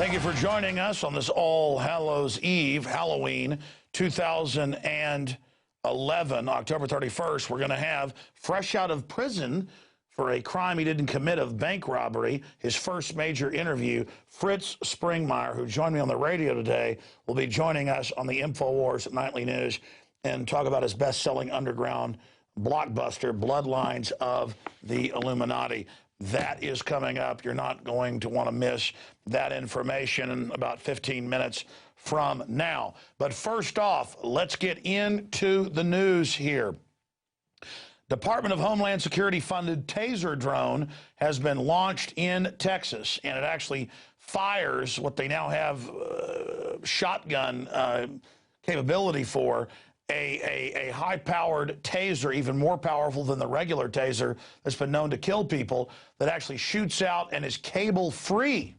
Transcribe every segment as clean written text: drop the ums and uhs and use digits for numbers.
Thank you for joining us on this All Hallows Eve, Halloween 2011, October 31st. We're going to have, fresh out of prison for a crime he didn't commit of bank robbery, his first major interview, Fritz Springmeier, who joined me on the radio today, will be joining us on the Infowars Nightly News and talk about his best-selling underground blockbuster, Bloodlines of the Illuminati. That is coming up. You're not going to want to miss that information in about 15 minutes from now. But first off, let's get into the news here. Department of Homeland Security funded taser drone has been launched in Texas, and it actually fires what they now have shotgun capability for, a high-powered taser, even more powerful than the regular taser that's been known to kill people, that actually shoots out and is cable-free.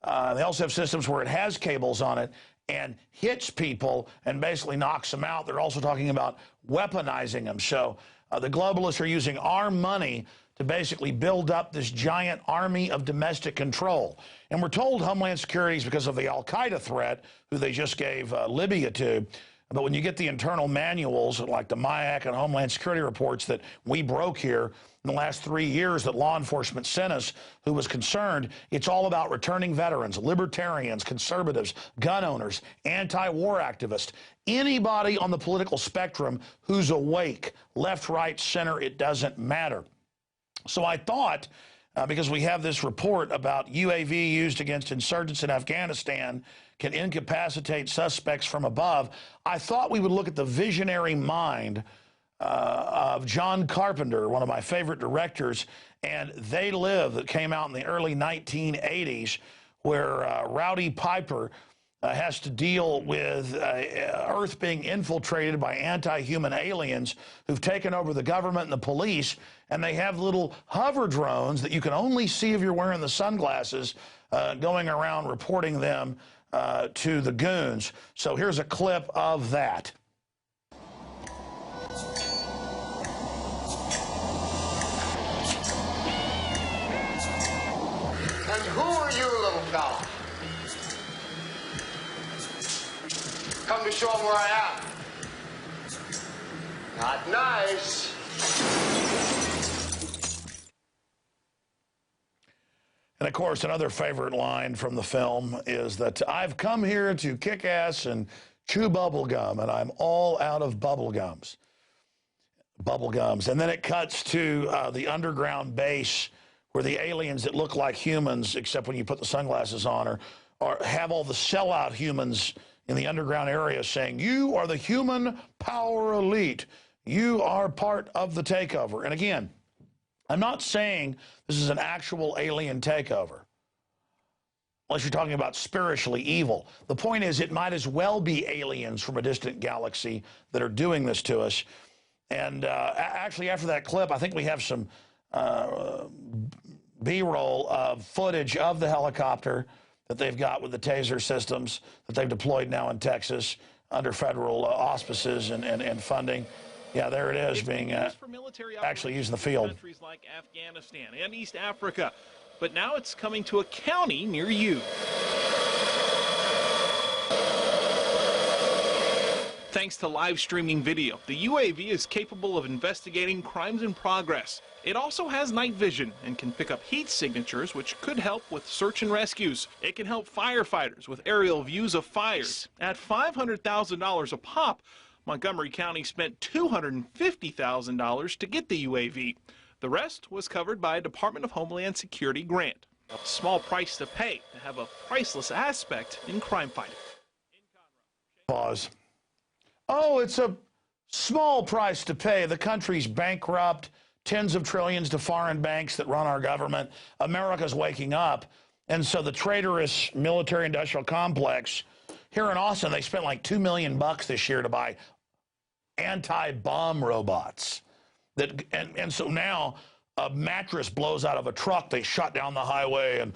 They also have systems where it has cables on it and hits people and basically knocks them out. They're also talking about weaponizing them. So the globalists are using our money to basically build up this giant army of domestic control. And we're told Homeland Security is because of the al-Qaeda threat, who they just gave Libya to. But when you get the internal manuals, like the MIAC and Homeland Security reports that we broke here in the last 3 years that law enforcement sent us, who was concerned, it's all about returning veterans, libertarians, conservatives, gun owners, anti-war activists, anybody on the political spectrum who's awake, left, right, center, it doesn't matter. So I thought, because we have this report about UAV used against insurgents in Afghanistan can incapacitate suspects from above, I thought we would look at the visionary mind of John Carpenter, one of my favorite directors, and They Live, that came out in the early 1980s, where Rowdy Piper has to deal with Earth being infiltrated by anti-human aliens who've taken over the government and the police, and they have little hover drones that you can only see if you're wearing the sunglasses going around reporting them to the goons. So here's a clip of that. And who are you, little fella? Come to show them where I am. Not nice. And of course, another favorite line from the film is that I've come here to kick ass and chew bubble gum, and I'm all out of bubble gums. And then it cuts to the underground base where the aliens that look like humans, except when you put the sunglasses on, or have all the sellout humans in the underground area saying, you are the human power elite. You are part of the takeover. And again, I'm not saying this is an actual alien takeover, unless you're talking about spiritually evil. The point is, it might as well be aliens from a distant galaxy that are doing this to us. And actually, after that clip, I think we have some B-roll of footage of the helicopter that they've got with the taser systems that they've deployed now in Texas under federal auspices and funding. Yeah, there it is, being actually used in the field. Countries like Afghanistan and East Africa, but now it's coming to a county near you. Thanks to live streaming video, the UAV is capable of investigating crimes in progress. It also has night vision and can pick up heat signatures, which could help with search and rescues. It can help firefighters with aerial views of fires. At $500,000 a pop, Montgomery County spent $250,000 to get the UAV. The rest was covered by a Department of Homeland Security grant. A small price to pay to have a priceless aspect in crime fighting. Pause. Oh, it's a small price to pay. The country's bankrupt, tens of trillions to foreign banks that run our government. America's waking up. And so the traitorous military-industrial complex here in Austin, they spent like $2 million this year to buy anti-bomb robots. And so now a mattress blows out of a truck, they shut down the highway and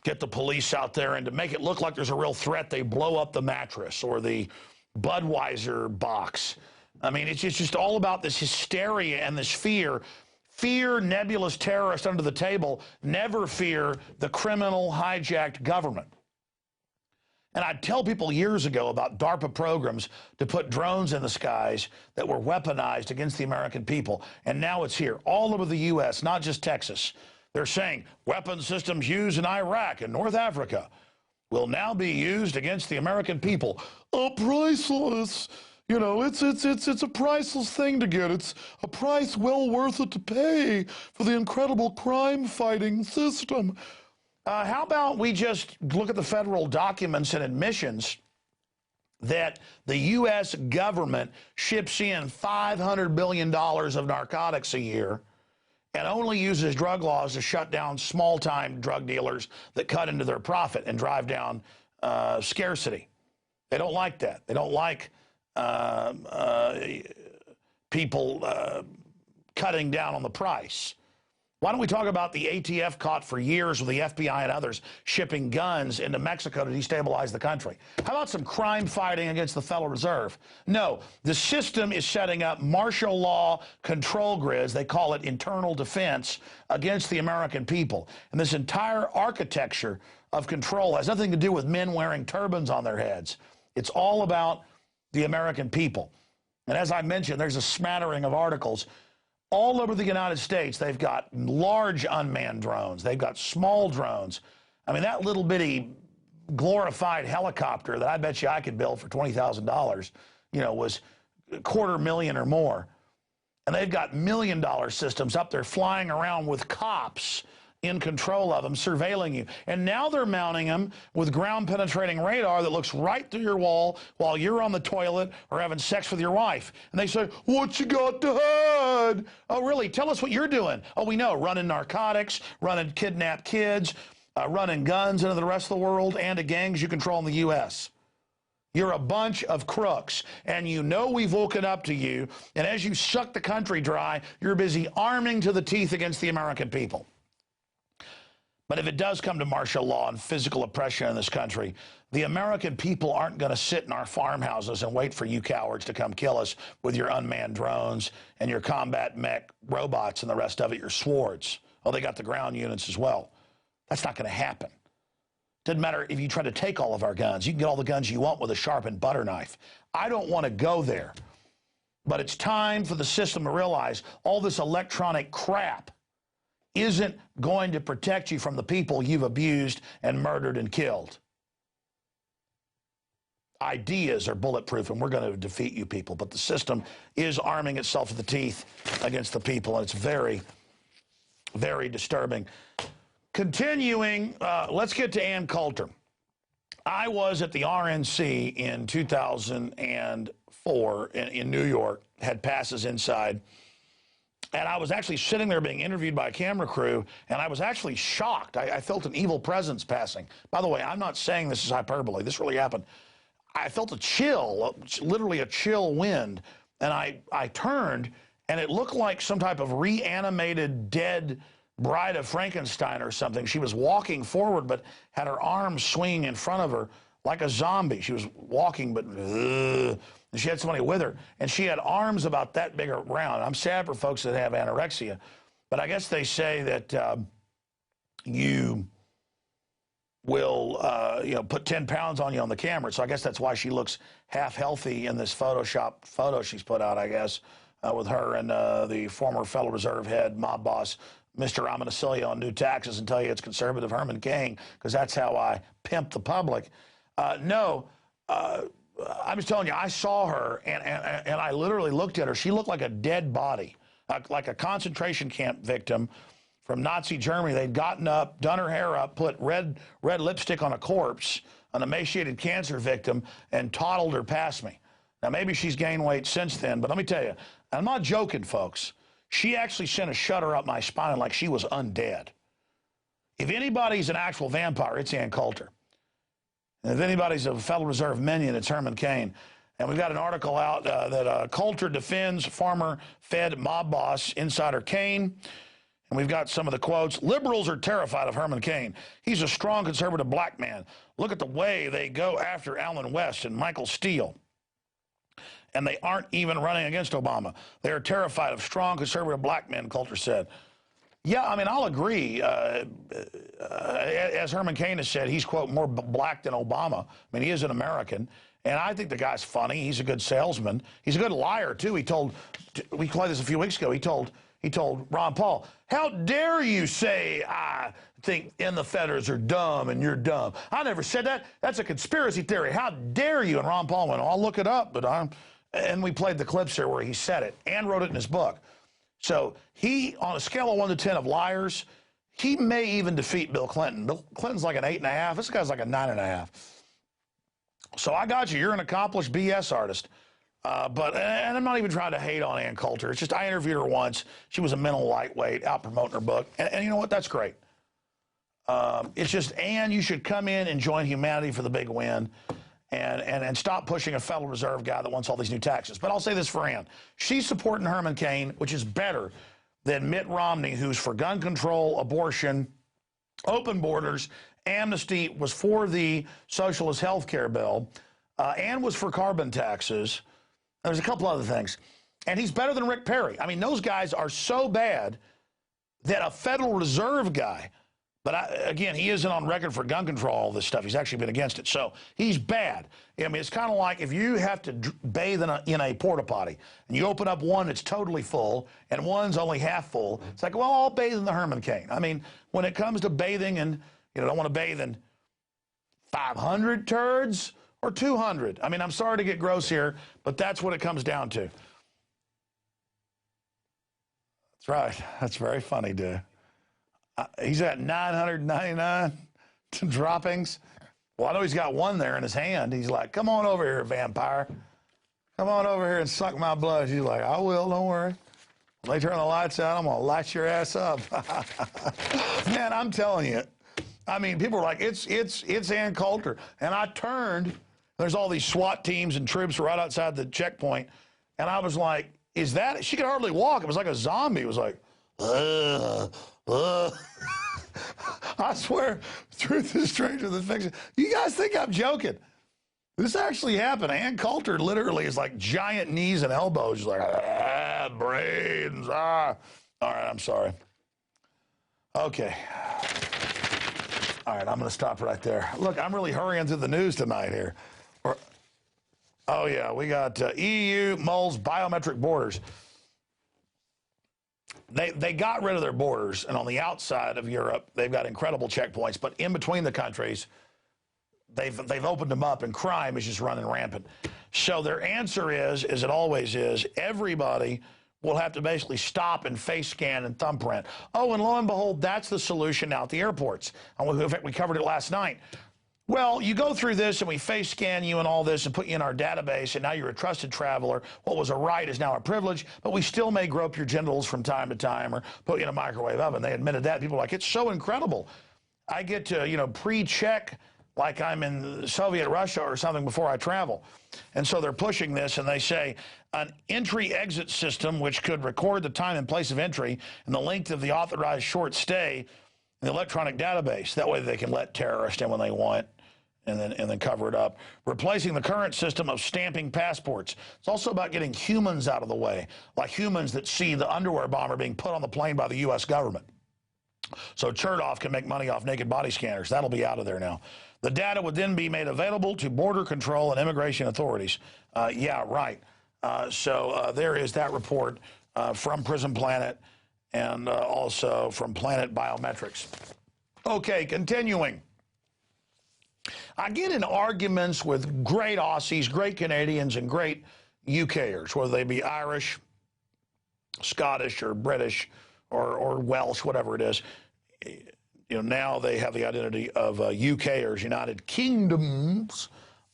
get the police out there, and to make it look like there's a real threat, they blow up the mattress or the Budweiser box. I mean, it's just all about this hysteria and this fear. Fear nebulous terrorists under the table, never fear the criminal hijacked government. And I'd tell people years ago about DARPA programs to put drones in the skies that were weaponized against the American people. And now it's here, all over the U.S., not just Texas. They're saying weapon systems used in Iraq and North Africa will now be used against the American people. Oh, priceless. You know, it's a priceless thing to get. It's a price well worth it to pay for the incredible crime-fighting system. How about we just look at the federal documents and admissions that the U.S. government ships in $500 billion of narcotics a year and only uses drug laws to shut down small-time drug dealers that cut into their profit and drive down scarcity. They don't like that. They don't like people cutting down on the price. Why don't we talk about the ATF caught for years with the FBI and others shipping guns into Mexico to destabilize the country? How about some crime fighting against the Federal Reserve? No, the system is setting up martial law control grids, they call it internal defense, against the American people. And this entire architecture of control has nothing to do with men wearing turbans on their heads. It's all about the American people. And as I mentioned, there's a smattering of articles all over the United States. They've got large unmanned drones. They've got small drones. I mean, that little bitty glorified helicopter that I bet you I could build for $20,000, you know, was $250,000 or more. And they've got $1 million systems up there flying around with cops in control of them, surveilling you. And now they're mounting them with ground-penetrating radar that looks right through your wall while you're on the toilet or having sex with your wife. And they say, what you got to hide? Oh, really? Tell us what you're doing. Oh, we know. Running narcotics, running kidnapped kids, running guns into the rest of the world and to gangs you control in the U.S. You're a bunch of crooks, and you know we've woken up to you, and as you suck the country dry, you're busy arming to the teeth against the American people. But if it does come to martial law and physical oppression in this country, the American people aren't going to sit in our farmhouses and wait for you cowards to come kill us with your unmanned drones and your combat mech robots and the rest of it, your swords. Oh, they got the ground units as well. That's not going to happen. Doesn't matter if you try to take all of our guns. You can get all the guns you want with a sharpened butter knife. I don't want to go there. But it's time for the system to realize all this electronic crap isn't going to protect you from the people you've abused and murdered and killed. Ideas are bulletproof, and we're going to defeat you people. But the system is arming itself to the teeth against the people, and it's very, very disturbing. Continuing, let's get to Ann Coulter. I was at the RNC in 2004 in New York, had passes inside. And I was actually sitting there being interviewed by a camera crew, and I was actually shocked. I felt an evil presence passing. By the way, I'm not saying this is hyperbole. This really happened. I felt a chill, literally a chill wind, and I turned, and it looked like some type of reanimated dead Bride of Frankenstein or something. She was walking forward, but had her arms swinging in front of her like a zombie. She was walking, but and she had somebody with her, and she had arms about that big around. I'm sad for folks that have anorexia, but I guess they say that you will, you know, put 10 pounds on you on the camera. So I guess that's why she looks half healthy in this Photoshop photo she's put out, I guess, with her and the former Federal Reserve head, mob boss, Mr. I'm going to sell you on new taxes and tell you it's conservative Herman Cain, because that's how I pimp the public. I'm just telling you, I saw her, and I literally looked at her. She looked like a dead body, like a concentration camp victim from Nazi Germany. They'd gotten up, done her hair up, put red lipstick on a corpse, an emaciated cancer victim, and toddled her past me. Now, maybe she's gained weight since then, but let me tell you, I'm not joking, folks. She actually sent a shudder up my spine like she was undead. If anybody's an actual vampire, it's Ann Coulter. And if anybody's a Federal Reserve minion, it's Herman Cain. And we've got an article out that Coulter defends former Fed mob boss insider Cain. And we've got some of the quotes. Liberals are terrified of Herman Cain. He's a strong conservative black man. Look at the way they go after Alan West and Michael Steele. And they aren't even running against Obama. They are terrified of strong conservative black men, Coulter said. Yeah, I mean, I'll agree. As Herman Cain has said, he's, quote, more black than Obama. I mean, he is an American. And I think the guy's funny. He's a good salesman. He's a good liar, too. We played this a few weeks ago. He told Ron Paul, how dare you say I think in the Fedders are dumb and you're dumb. I never said that. That's a conspiracy theory. How dare you? And Ron Paul went, I'll look it up. And we played the clips there where he said it and wrote it in his book. So he, on a scale of 1 to 10 of liars, he may even defeat Bill Clinton. Bill Clinton's like an 8.5. This guy's like a 9.5. So I got you. You're an accomplished BS artist. And I'm not even trying to hate on Ann Coulter. It's just I interviewed her once. She was a mental lightweight, out promoting her book. And you know what? That's great. It's just, Ann, you should come in and join humanity for the big win and stop pushing a Federal Reserve guy that wants all these new taxes. But I'll say this for Ann. She's supporting Herman Cain, which is better than Mitt Romney, who's for gun control, abortion, open borders, amnesty, was for the socialist health care bill. Ann was for carbon taxes. There's a couple other things. And he's better than Rick Perry. I mean, those guys are so bad that a Federal Reserve guy, but again, he isn't on record for gun control, all this stuff. He's actually been against it. So he's bad. I mean, it's kind of like if you have to bathe in a porta potty and you open up one that's totally full and one's only half full. It's like, well, I'll bathe in the Herman Cain. I mean, when it comes to bathing and, you know, don't want to bathe in 500 turds or 200. I mean, I'm sorry to get gross here, but that's what it comes down to. That's right. That's very funny, dude. He's at 999 droppings. Well, I know he's got one there in his hand. He's like, come on over here, vampire. Come on over here and suck my blood. She's like, I will, don't worry. When they turn the lights out, I'm going to light your ass up. Man, I'm telling you. I mean, people are like, it's Ann Coulter. And I turned, there's all these SWAT teams and troops right outside the checkpoint. And I was like, is that, she could hardly walk. It was like a zombie. It was like, I swear, truth is stranger than fiction. You guys think I'm joking. This actually happened. Ann Coulter literally is like giant knees and elbows. She's like, brains, All right, I'm sorry. Okay. All right, I'm going to stop right there. Look, I'm really hurrying through the news tonight here. Oh, yeah, we got EU mulls biometric borders. They got rid of their borders, and on the outside of Europe, they've got incredible checkpoints. But in between the countries, they've opened them up, and crime is just running rampant. So their answer is, as it always is, everybody will have to basically stop and face scan and thumbprint. Oh, and lo and behold, that's the solution now at the airports. In fact, we covered it last night. Well, you go through this and we face scan you and all this and put you in our database, and now you're a trusted traveler. What was a right is now a privilege, but we still may grope your genitals from time to time or put you in a microwave oven. They admitted that. People are like, it's so incredible. I get to, you know, pre-check like I'm in Soviet Russia or something before I travel. And so they're pushing this, and they say an entry-exit system which could record the time and place of entry and the length of the authorized short stay in the electronic database. That way they can let terrorists in when they want and then cover it up. Replacing the current system of stamping passports. It's also about getting humans out of the way, like humans that see the underwear bomber being put on the plane by the U.S. government. So Chertoff can make money off naked body scanners. That'll be out of there now. The data would then be made available to border control and immigration authorities. Yeah, right. So there is that report from Prison Planet and also from Planet Biometrics. Okay, continuing. I get in arguments with great Aussies, great Canadians, and great UKers, whether they be Irish, Scottish, or British, or Welsh, whatever it is. You know, now they have the identity of UKers, United Kingdoms,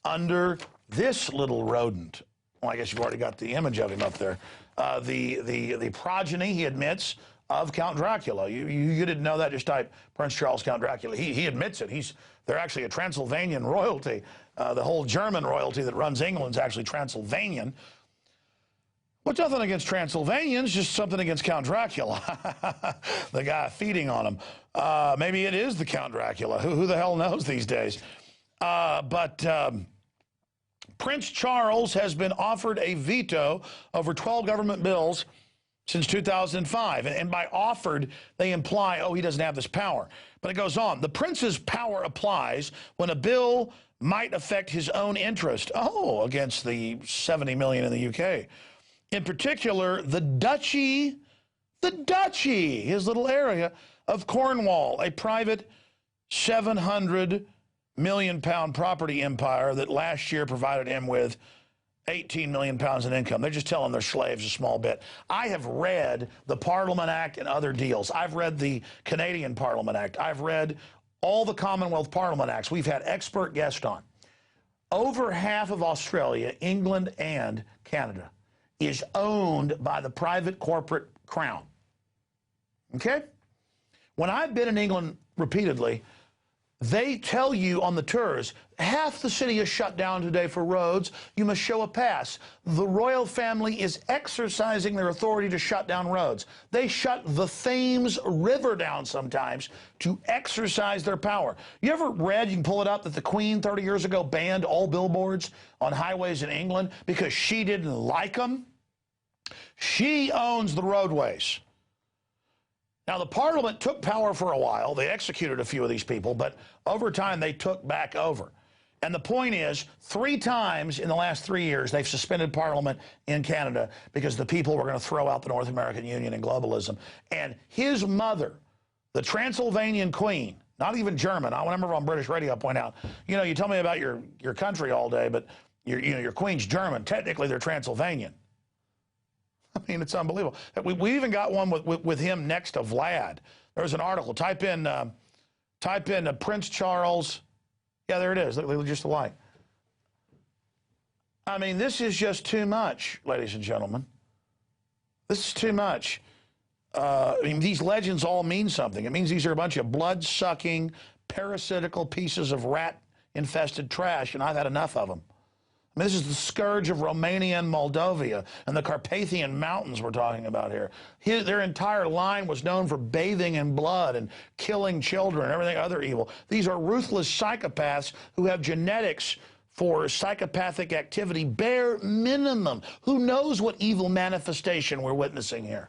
under this little rodent. Well, I guess you've already got the image of him up there. The progeny, he admits, of Count Dracula. You didn't know that? Just type Prince Charles Count Dracula. He admits it. They're actually a Transylvanian royalty. The whole German royalty that runs England is actually Transylvanian. What's nothing against Transylvanians, just something against Count Dracula. The guy feeding on him. Maybe it is the Count Dracula. Who the hell knows these days? Prince Charles has been offered a veto over 12 government bills since 2005. And by offered, they imply, oh, he doesn't have this power. But it goes on. The prince's power applies when a bill might affect his own interest. Oh, against the 70 million in the UK. In particular, the duchy, his little area of Cornwall, a private 700 million pound property empire that last year provided him with 18 million pounds in income. They're just telling their slaves a small bit. I have read the Parliament Act and other deals. I've read the Canadian Parliament Act. I've read all the Commonwealth Parliament Acts. We've had expert guests on. Over half of Australia, England, and Canada is owned by the private corporate crown. Okay? When I've been in England repeatedly, they tell you on the tours, half the city is shut down today for roads. You must show a pass. The royal family is exercising their authority to shut down roads. They shut the Thames River down sometimes to exercise their power. You ever read, you can pull it up, that the Queen 30 years ago banned all billboards on highways in England because she didn't like them? She owns the roadways. Now, the Parliament took power for a while. They executed a few of these people, but over time, they took back over. And the point is, 3 times in the last 3 years, they've suspended Parliament in Canada because the people were going to throw out the North American Union and globalism. And his mother, the Transylvanian Queen, not even German. I remember on British radio point out, you know, you tell me about your country all day, but your Queen's German. Technically, they're Transylvanian. I mean, it's unbelievable. We even got one with him next to Vlad. There's an article. Type in Prince Charles. Yeah, there it is. Look just alike. I mean, this is just too much, ladies and gentlemen. This is too much. I mean, these legends all mean something. It means these are a bunch of blood-sucking, parasitical pieces of rat-infested trash, and I've had enough of them. I mean, this is the scourge of Romania and Moldavia and the Carpathian Mountains we're talking about here. Their entire line was known for bathing in blood and killing children and everything other evil. These are ruthless psychopaths who have genetics for psychopathic activity, bare minimum. Who knows what evil manifestation we're witnessing here?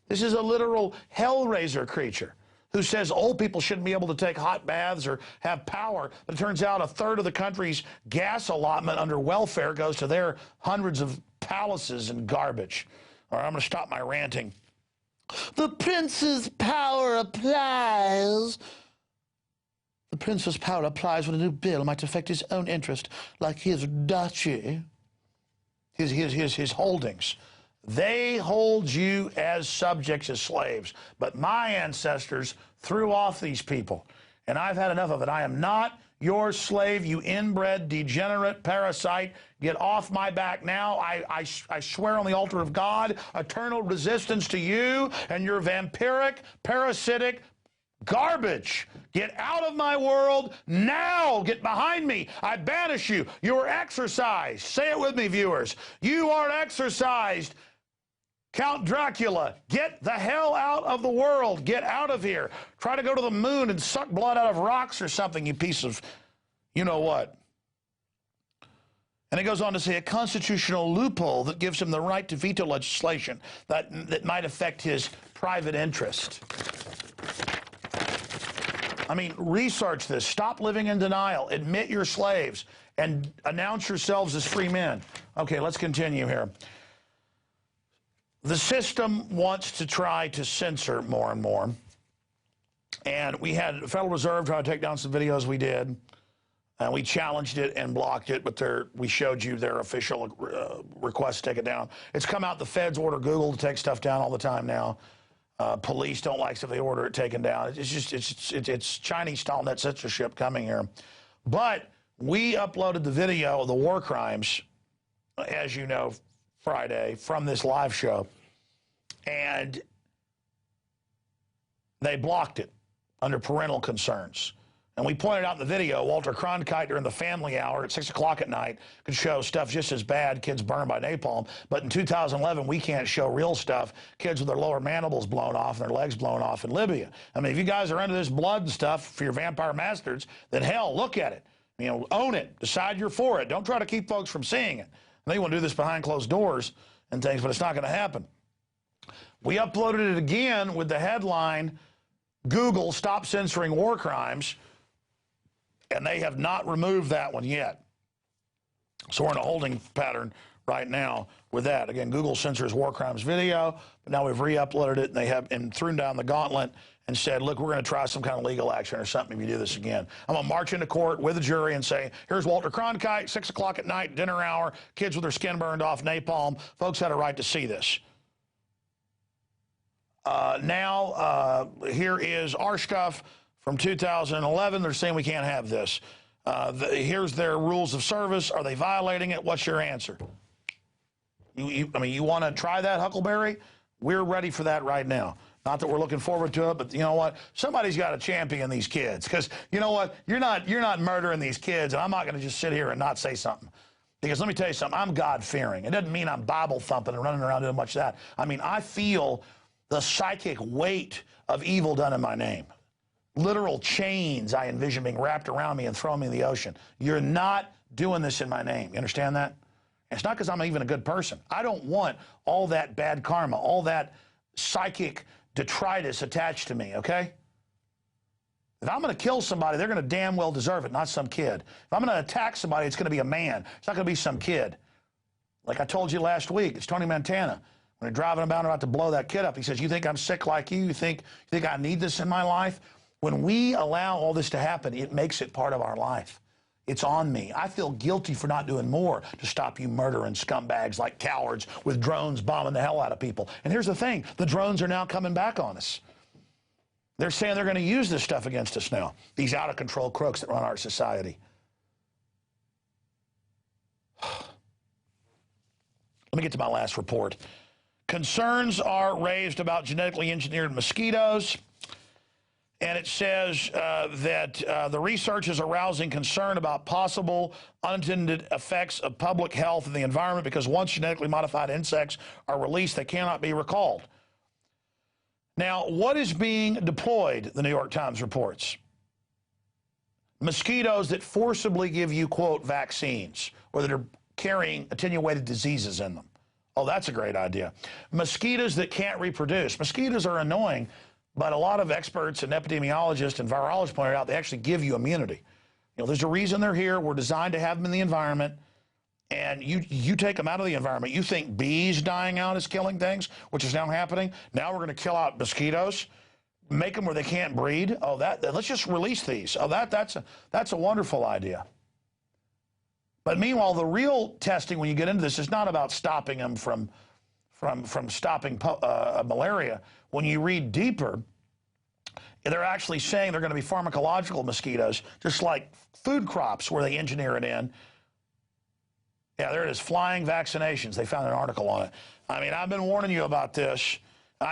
This is a literal hellraiser creature who says old people shouldn't be able to take hot baths or have power. But it turns out 1/3 of the country's gas allotment under welfare goes to their hundreds of palaces and garbage. All right, I'm going to stop my ranting. The prince's power applies. The prince's power applies when a new bill might affect his own interest, like his duchy, his holdings. They hold you as subjects, as slaves. But my ancestors threw off these people, and I've had enough of it. I am not your slave, you inbred, degenerate parasite. Get off my back now. I swear on the altar of God, eternal resistance to you and your vampiric, parasitic garbage. Get out of my world now. Get behind me. I banish you. You are exorcised. Say it with me, viewers. You are exorcised. Count Dracula, get the hell out of the world. Get out of here. Try to go to the moon and suck blood out of rocks or something, you piece of you-know-what. And it goes on to say a constitutional loophole that gives him the right to veto legislation that might affect his private interest. I mean, research this. Stop living in denial. Admit you're slaves and announce yourselves as free men. Okay, let's continue here. The system wants to try to censor more and more. And we had the Federal Reserve try to take down some videos we did. And we challenged it and blocked it, but we showed you their official request to take it down. It's come out, the feds order Google to take stuff down all the time now. Police don't like stuff, they order it taken down. It's Chinese-style net censorship coming here. But we uploaded the video of the war crimes, as you know, Friday from this live show, and they blocked it under parental concerns. And we pointed out in the video, Walter Cronkite during the family hour at 6 o'clock at night could show stuff just as bad, kids burned by napalm. But in 2011, we can't show real stuff, kids with their lower mandibles blown off and their legs blown off in Libya. I mean, if you guys are into this blood and stuff for your vampire masters, then hell, look at it. You know, own it. Decide you're for it. Don't try to keep folks from seeing it. They want to do this behind closed doors and things, but it's not going to happen. We uploaded it again with the headline, Google, stop censoring war crimes, and they have not removed that one yet. So we're in a holding pattern right now with that. Again, Google censors war crimes video, but now we've re-uploaded it, and they have thrown down the gauntlet and said, look, we're going to try some kind of legal action or something if you do this again. I'm going to march into court with a jury and say, here's Walter Cronkite, 6 o'clock at night, dinner hour, kids with their skin burned off, napalm. Folks had a right to see this. Here is our stuff from 2011. They're saying we can't have this. Here's their rules of service. Are they violating it? What's your answer? I mean, you want to try that, Huckleberry? We're ready for that right now. Not that we're looking forward to it, but you know what? Somebody's got to champion these kids, because you know what? You're not murdering these kids, and I'm not going to just sit here and not say something. Because let me tell you something, I'm God-fearing. It doesn't mean I'm Bible-thumping and running around doing much of that. I mean, I feel the psychic weight of evil done in my name. Literal chains I envision being wrapped around me and thrown me in the ocean. You're not doing this in my name. You understand that? It's not because I'm even a good person. I don't want all that bad karma, all that psychic detritus attached to me, okay? If I'm going to kill somebody, they're going to damn well deserve it, not some kid. If I'm going to attack somebody, it's going to be a man. It's not going to be some kid. Like I told you last week, it's Tony Montana. When they're driving about to blow that kid up, he says, you think I'm sick like you? You think I need this in my life? When we allow all this to happen, it makes it part of our life. It's on me. I feel guilty for not doing more to stop you murdering scumbags like cowards with drones bombing the hell out of people. And here's the thing. The drones are now coming back on us. They're saying they're going to use this stuff against us now, these out-of-control crooks that run our society. Let me get to my last report. Concerns are raised about genetically engineered mosquitoes. And it says that the research is arousing concern about possible unintended effects of public health and the environment, because once genetically modified insects are released, they cannot be recalled. Now, what is being deployed, the New York Times reports? Mosquitoes that forcibly give you, quote, vaccines, or that are carrying attenuated diseases in them. Oh, that's a great idea. Mosquitoes that can't reproduce. Mosquitoes are annoying, but a lot of experts and epidemiologists and virologists pointed out they actually give you immunity. You know, there's a reason they're here. We're designed to have them in the environment, and you take them out of the environment. You think bees dying out is killing things, which is now happening. Now we're going to kill out mosquitoes, make them where they can't breed. Oh, let's just release these. Oh, that's a wonderful idea. But meanwhile, the real testing when you get into this is not about stopping them from stopping malaria. When you read deeper, they're actually saying they're going to be pharmacological mosquitoes, just like food crops where they engineer it in. Yeah, there it is, flying vaccinations. They found an article on it. I mean, I've been warning you about this.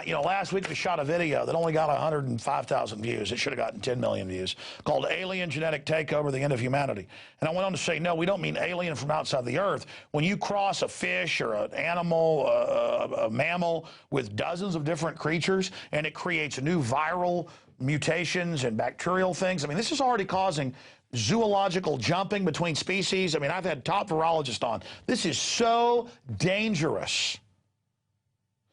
You know, last week we shot a video that only got 105,000 views. It should have gotten 10 million views, called Alien Genetic Takeover, the End of Humanity. And I went on to say, no, we don't mean alien from outside the Earth. When you cross a fish or an animal, a mammal, with dozens of different creatures, and it creates new viral mutations and bacterial things, I mean, this is already causing zoological jumping between species. I mean, I've had top virologists on. This is so dangerous.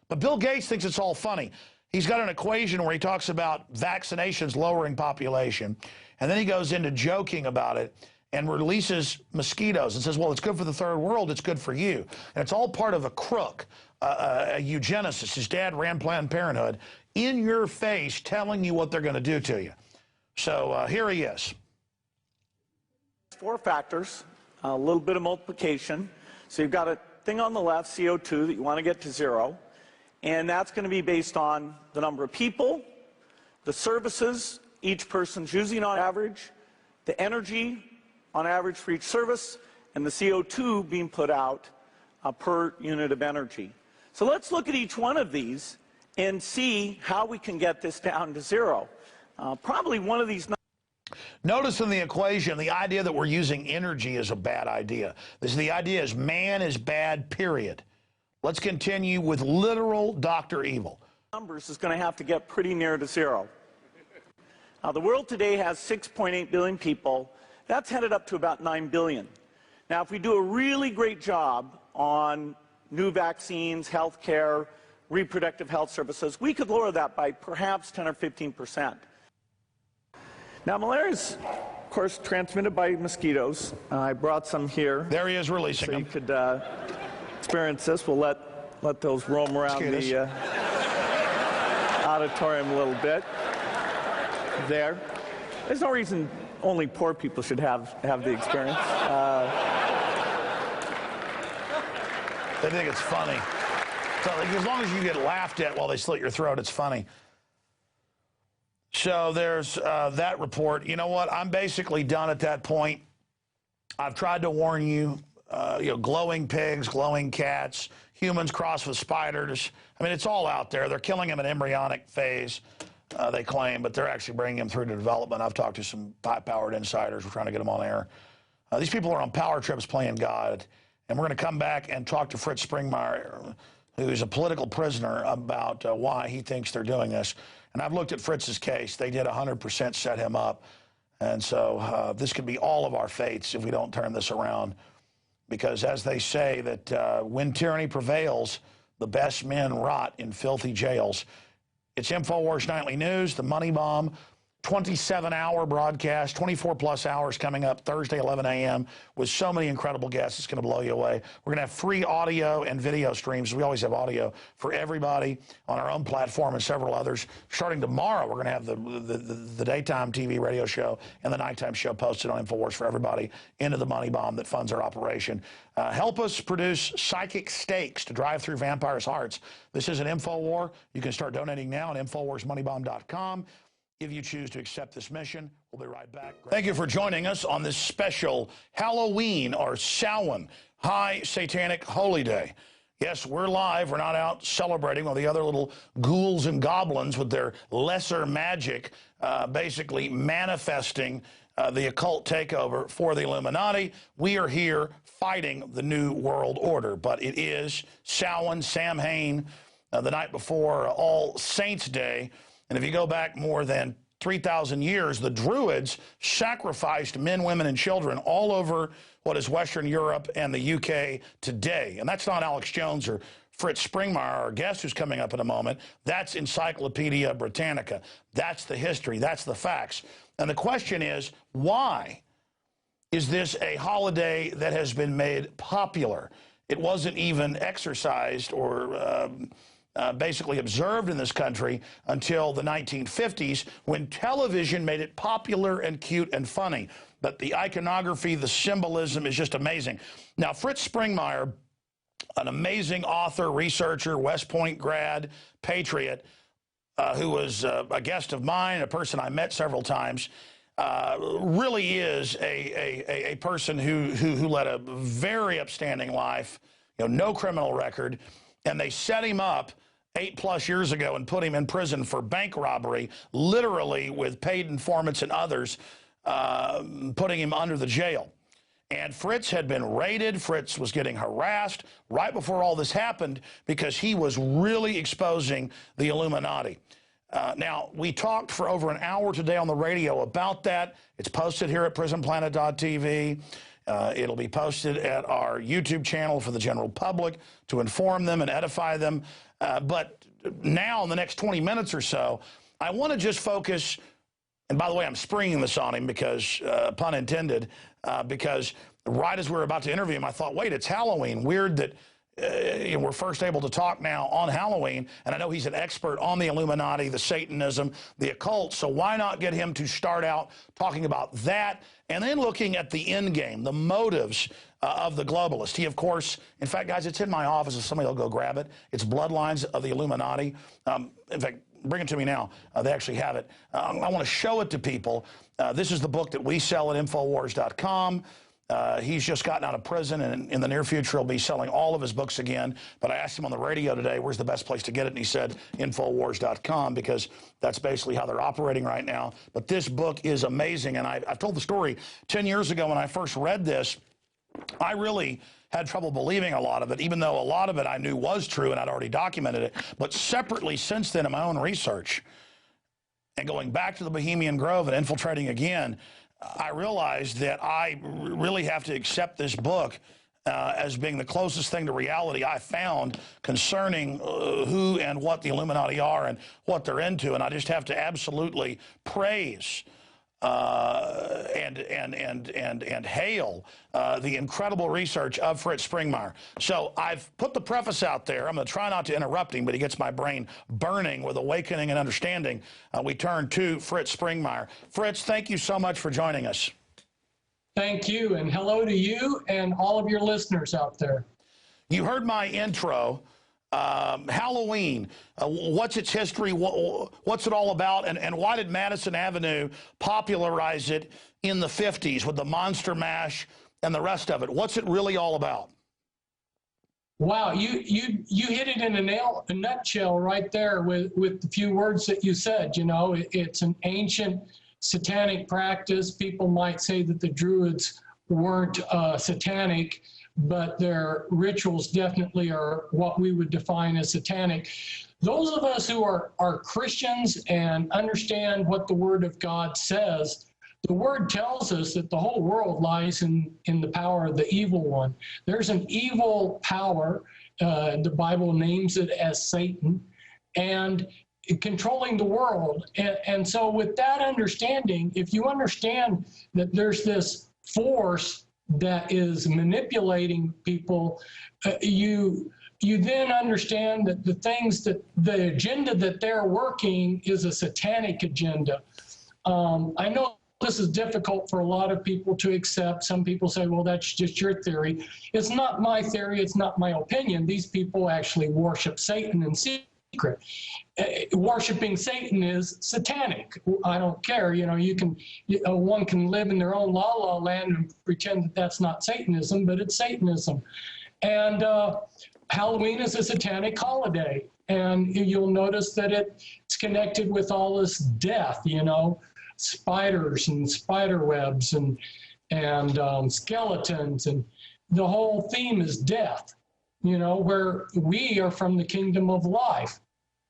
But Bill Gates thinks it's all funny. He's got an equation where he talks about vaccinations lowering population, and then he goes into joking about it and releases mosquitoes and says, well, it's good for the third world, it's good for you. And it's all part of a crook, a eugenicist. His dad ran Planned Parenthood, in your face telling you what they're going to do to you. So here he is. 4 factors, a little bit of multiplication. So you've got a thing on the left, CO2, that you want to get to 0. And that's going to be based on the number of people, the services each person's using on average, the energy on average for each service, and the CO2 being put out per unit of energy. So let's look at each one of these and see how we can get this down to 0. Probably one of these. Notice in the equation, the idea that we're using energy is a bad idea. The idea is man is bad, period. Let's continue with literal Dr. Evil. Numbers is going to have to get pretty near to 0. Now, the world today has 6.8 billion people. That's headed up to about 9 billion. Now, if we do a really great job on new vaccines, health care, reproductive health services. We could lower that by perhaps 10 or 15%. Now, malaria is, of course, transmitted by mosquitoes. I brought some here. There he is releasing so them. You could experience this. We'll let those roam around the auditorium a little bit. There. There's no reason only poor people should have the experience. They think it's funny. So, like, as long as you get laughed at while they slit your throat, it's funny. So there's that report. You know what? I'm basically done at that point. I've tried to warn you. Glowing pigs, glowing cats, humans crossed with spiders. I mean, it's all out there. They're killing them in embryonic phase, they claim, but they're actually bringing them through to development. I've talked to some high-powered insiders. We're trying to get them on air. These people are on power trips playing God. And we're going to come back and talk to Fritz Springmeier, who's a political prisoner, about why he thinks they're doing this. And I've looked at Fritz's case. They did 100% set him up. And so this could be all of our fates if we don't turn this around. Because as they say, that when tyranny prevails, the best men rot in filthy jails. It's Infowars Nightly News, the Money Bomb, 27-hour broadcast, 24-plus hours coming up Thursday, 11 a.m. with so many incredible guests. It's going to blow you away. We're going to have free audio and video streams. We always have audio for everybody on our own platform and several others. Starting tomorrow, we're going to have the daytime TV radio show and the nighttime show posted on Infowars for everybody into the money bomb that funds our operation. Help us produce psychic stakes to drive through vampires' hearts. This is an Infowar. You can start donating now at InfowarsMoneyBomb.com. If you choose to accept this mission, we'll be right back. Thank you for joining us on this special Halloween or Samhain, High Satanic Holy Day. Yes, we're live. We're not out celebrating with the other little ghouls and goblins with their lesser magic, basically manifesting the occult takeover for the Illuminati. We are here fighting the New World Order, but it is Samhain, the night before All Saints' Day. And if you go back more than 3,000 years, the Druids sacrificed men, women, and children all over what is Western Europe and the UK today. And that's not Alex Jones or Fritz Springmeier, our guest who's coming up in a moment. That's Encyclopedia Britannica. That's the history. That's the facts. And the question is, why is this a holiday that has been made popular? It wasn't even exercised or basically observed in this country until the 1950s, when television made it popular and cute and funny. But the iconography, the symbolism is just amazing. Now, Fritz Springmeier, an amazing author, researcher, West Point grad, patriot, who was a guest of mine, a person I met several times, really is a person who led a very upstanding life, no criminal record. And they set him up 8+ years ago and put him in prison for bank robbery, literally with paid informants and others, putting him under the jail. And Fritz had been raided. Fritz was getting harassed right before all this happened because he was really exposing the Illuminati. Now, we talked for over an hour today on the radio about that. It's posted here at prisonplanet.tv. It'll be posted at our YouTube channel for the general public to inform them and edify them. But now, in the next 20 minutes or so, I want to just focus, and by the way, I'm springing this on him because, pun intended, because right as we were about to interview him, I thought, wait, it's Halloween. Weird that we're first able to talk now on Halloween, and I know he's an expert on the Illuminati, the Satanism, the occult, so why not get him to start out talking about that and then looking at the end game, the motives of the globalist. He, of course, in fact, guys, it's in my office if somebody will go grab it. It's Bloodlines of the Illuminati. In fact, bring it to me now. They actually have it. I want to show it to people. This is the book that we sell at Infowars.com. He's just gotten out of prison, and in the near future, he'll be selling all of his books again. But I asked him on the radio today, where's the best place to get it? And he said Infowars.com, because that's basically how they're operating right now. But this book is amazing, and I've told the story 10 years ago when I first read this. I really had trouble believing a lot of it, even though a lot of it I knew was true and I'd already documented it. But separately, since then, in my own research, and going back to the Bohemian Grove and infiltrating again, I realized that I really have to accept this book as being the closest thing to reality I found concerning who and what the Illuminati are and what they're into. And I just have to absolutely praise and hail the incredible research of Fritz Springmeier. So I've put the preface out there. I'm going to try not to interrupt him, but he gets my brain burning with awakening and understanding. We turn to Fritz Springmeier. Fritz, thank you so much for joining us. Thank you, and hello to you and all of your listeners out there. You heard my intro. Halloween, what's its history, what's it all about, and why did Madison Avenue popularize it in the 50s with the Monster Mash and the rest of it? What's it really all about? Wow, you hit it in a nutshell right there with the few words that you said. You know, it's an ancient satanic practice. People might say that the Druids weren't satanic, but their rituals definitely are what we would define as satanic. Those of us who are Christians and understand what the Word of God says, the Word tells us that the whole world lies in the power of the evil one. There's an evil power, the Bible names it as Satan, and controlling the world. And so with that understanding, if you understand that there's this force that is manipulating people, you then understand that the agenda that they're working is a satanic agenda. I know this is difficult for a lot of people to accept. Some people say, well, that's just your theory. It's not my theory. It's not my opinion. These people actually worship Satan in secret. Worshipping Satan is satanic. I don't care. You know, one can live in their own la land and pretend that that's not Satanism, but it's Satanism. And Halloween is a satanic holiday. And you'll notice that it's connected with all this death, you know, spiders and spider webs and skeletons. And the whole theme is death, you know, where we are from the kingdom of life.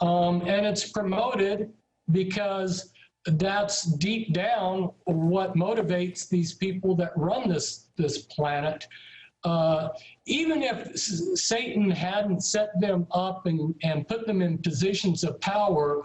And it's promoted because that's deep down what motivates these people that run this planet. Even if Satan hadn't set them up and put them in positions of power,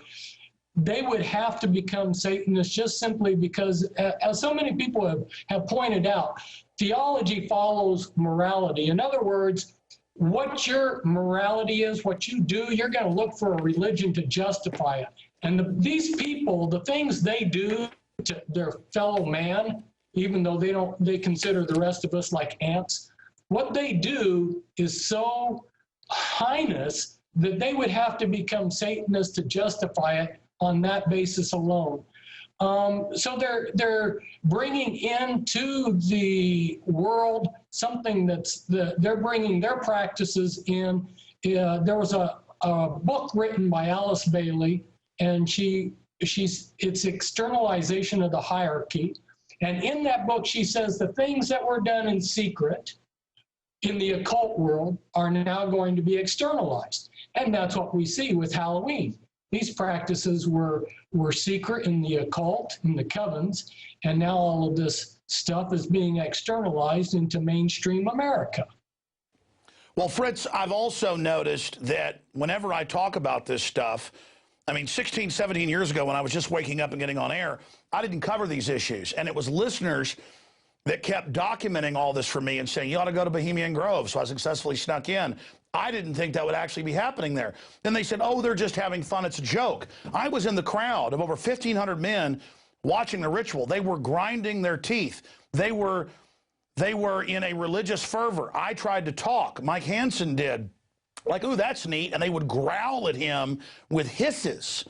they would have to become Satanists just simply because, as so many people have pointed out, theology follows morality. In other words, what your morality is, what you do, you're going to look for a religion to justify it. And these people, the things they do to their fellow man, even though they consider the rest of us like ants, what they do is so heinous that they would have to become Satanists to justify it on that basis alone. So they're bringing into the world something they're bringing their practices in. There was a book written by Alice Bailey, and it's externalization of the hierarchy. And in that book, she says the things that were done in secret in the occult world are now going to be externalized. And that's what we see with Halloween. These practices were secret in the occult, in the covens, and now all of this stuff is being externalized into mainstream America. Well, Fritz, I've also noticed that whenever I talk about this stuff, I mean, 16, 17 years ago when I was just waking up and getting on air, I didn't cover these issues. And it was listeners that kept documenting all this for me and saying, you ought to go to Bohemian Grove. So I successfully snuck in. I didn't think that would actually be happening there. Then they said, oh, they're just having fun. It's a joke. I was in the crowd of over 1,500 men watching the ritual. They were grinding their teeth. They were in a religious fervor. I tried to talk. Mike Hansen did. Like, ooh, that's neat. And they would growl at him with hisses.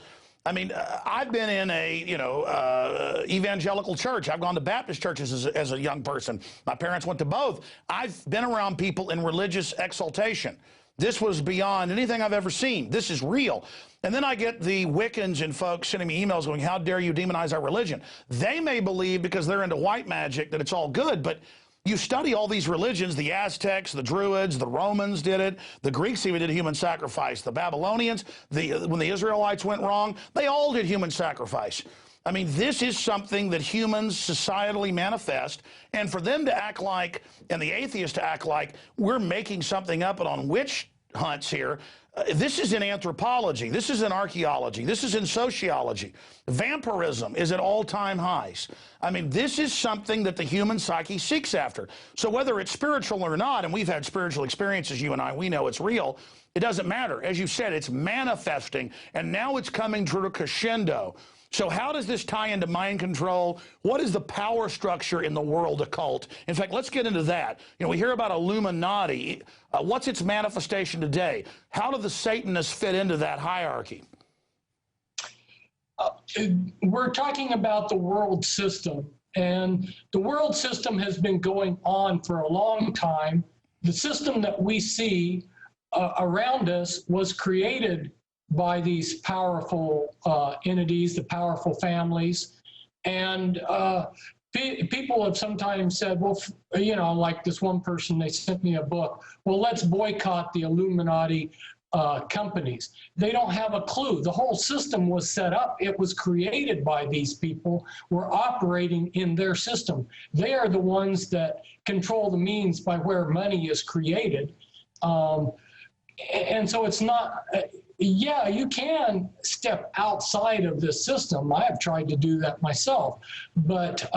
I mean, I've been in a, evangelical church. I've gone to Baptist churches as a young person. My parents went to both. I've been around people in religious exaltation. This was beyond anything I've ever seen. This is real. And then I get the Wiccans and folks sending me emails going, how dare you demonize our religion? They may believe because they're into white magic that it's all good, but you study all these religions, the Aztecs, the Druids, the Romans did it, the Greeks even did human sacrifice, the Babylonians, when the Israelites went wrong, they all did human sacrifice. I mean, this is something that humans societally manifest, and for them to act like, and the atheists to act like, we're making something up and on witch hunts here. This is in anthropology. This is in archaeology. This is in sociology. Vampirism is at all-time highs. I mean, this is something that the human psyche seeks after. So whether it's spiritual or not, and we've had spiritual experiences, you and I, we know it's real, it doesn't matter. As you said, it's manifesting, and now it's coming to a crescendo. So how does this tie into mind control? What is the power structure in the world occult? In fact, let's get into that. You know, we hear about Illuminati. What's its manifestation today? How do the Satanists fit into that hierarchy? We're talking about the world system, and the world system has been going on for a long time. The system that we see around us was created by these powerful entities, the powerful families. And people have sometimes said, well, you know, like this one person, they sent me a book, well, let's boycott the Illuminati companies. They don't have a clue. The whole system was set up. It was created by these people. We're operating in their system. They are the ones that control the means by where money is created. And so it's not, yeah, you can step outside of this system. I have tried to do that myself. But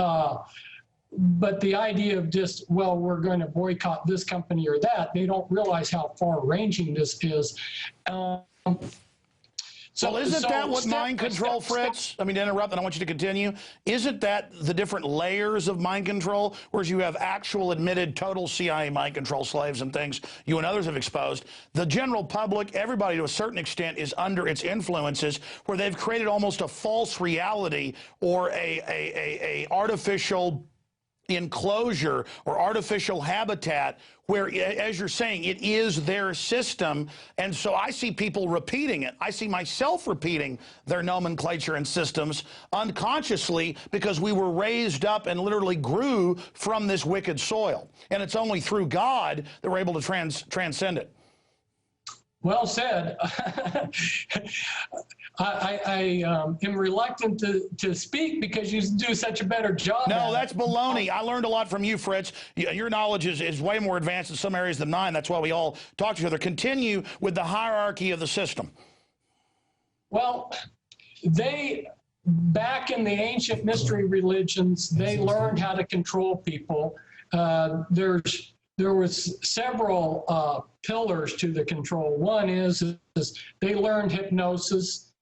the idea of just, well, we're going to boycott this company or that, they don't realize how far-ranging this is. So isn't that what mind control, Fritz? I mean, to interrupt, and I want you to continue. Isn't that the different layers of mind control, whereas you have actual admitted total CIA mind control slaves and things you and others have exposed? The general public, everybody to a certain extent, is under its influences, where they've created almost a false reality or a artificial enclosure or artificial habitat where, as you're saying, it is their system. And so I see people repeating it. I see myself repeating their nomenclature and systems unconsciously because we were raised up and literally grew from this wicked soil. And it's only through God that we're able to transcend it. Well said. I am reluctant to speak because you do such a better job. No, that's baloney. I learned a lot from you, Fritz. Your knowledge is way more advanced in some areas than mine. That's why we all talk to each other. Continue with the hierarchy of the system. Well, back in the ancient mystery religions, they learned how to control people. There was several pillars to the control. One is they learned hypnosis,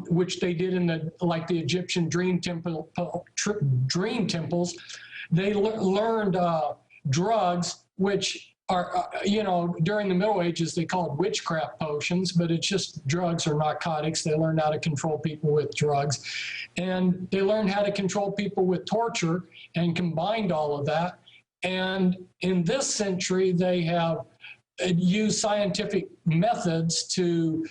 which they did in the Egyptian dream temples. They learned drugs, which are, during the Middle Ages, they called witchcraft potions, but it's just drugs or narcotics. They learned how to control people with drugs. And they learned how to control people with torture and combined all of that. And in this century, they have used scientific methods to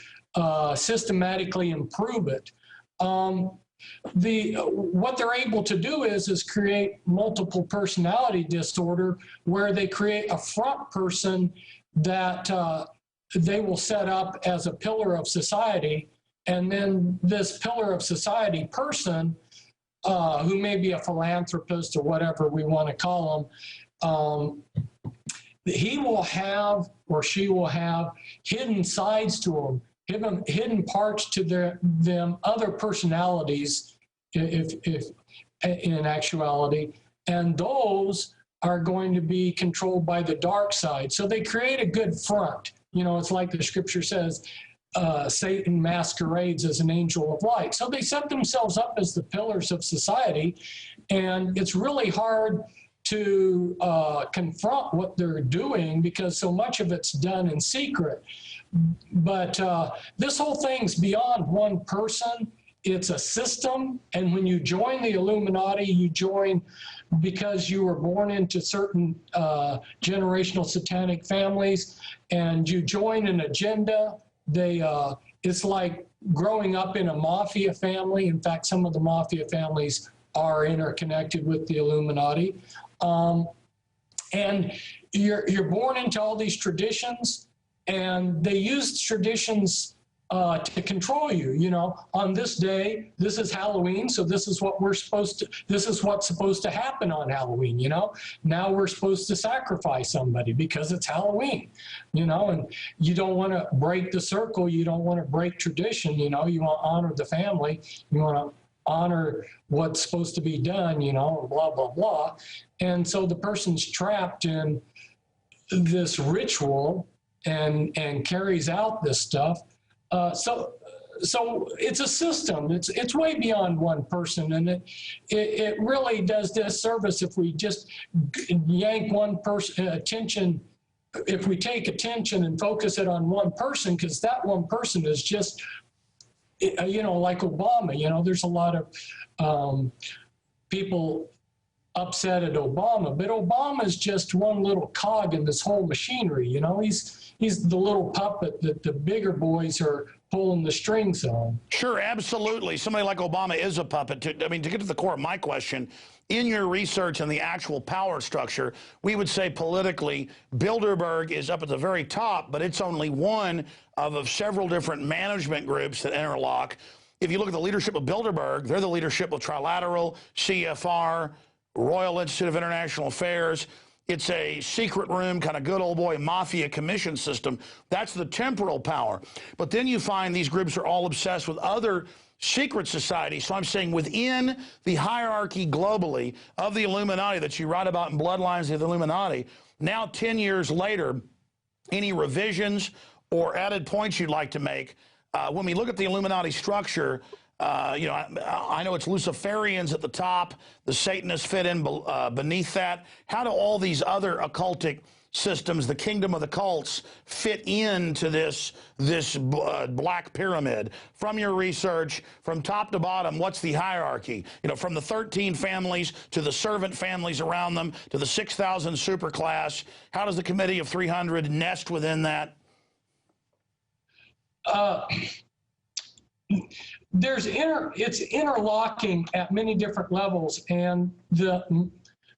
systematically improve it. What they're able to do is create multiple personality disorder, where they create a front person that they will set up as a pillar of society, and then this pillar of society person, who may be a philanthropist or whatever we want to call him, he will have, or she will have, hidden sides to them, hidden parts to them, other personalities, if in actuality, and those are going to be controlled by the dark side. So they create a good front. It's like the scripture says, Satan masquerades as an angel of light. So they set themselves up as the pillars of society, and it's really hard to confront what they're doing because so much of it's done in secret. But this whole thing's beyond one person. It's a system, and when you join the Illuminati, you join because you were born into certain generational satanic families, and you join an agenda. It's like growing up in a mafia family. In fact, some of the mafia families are interconnected with the Illuminati. And you're born into all these traditions, and they use traditions to control you. You know, on this day, this is Halloween, so this is what this is what's supposed to happen on Halloween, you know. Now we're supposed to sacrifice somebody because it's Halloween, you know, and you don't want to break the circle, you don't want to break tradition, you know, you want to honor the family, you want to honor what's supposed to be done, you know, blah, blah, blah. And so the person's trapped in this ritual and carries out this stuff. So it's a system. It's way beyond one person, and it really does disservice if we just yank one person attention. If we take attention and focus it on one person, because that one person is just, you know, like Obama. You know, there's a lot of people upset at Obama, but Obama is just one little cog in this whole machinery. You know, he's the little puppet that the bigger boys are pulling the strings on. Sure, absolutely. Somebody like Obama is a puppet. I mean, to get to the core of my question, in your research and the actual power structure, we would say politically, Bilderberg is up at the very top, but it's only one of several different management groups that interlock. If you look at the leadership of Bilderberg, they're the leadership of Trilateral, CFR, Royal Institute of International Affairs. It's a secret room, kind of good old boy mafia commission system. That's the temporal power. But then you find these groups are all obsessed with other secret societies. So I'm saying within the hierarchy globally of the Illuminati that you write about in Bloodlines of the Illuminati, now 10 years later, any revisions or added points you'd like to make, when we look at the Illuminati structure, you know, I know it's Luciferians at the top. The Satanists fit in beneath that. How do all these other occultic systems, the kingdom of the cults, fit into this black pyramid? From your research, from top to bottom, what's the hierarchy? You know, from the 13 families to the servant families around them to the 6,000 superclass. How does the Committee of 300 nest within that? It's interlocking at many different levels, and the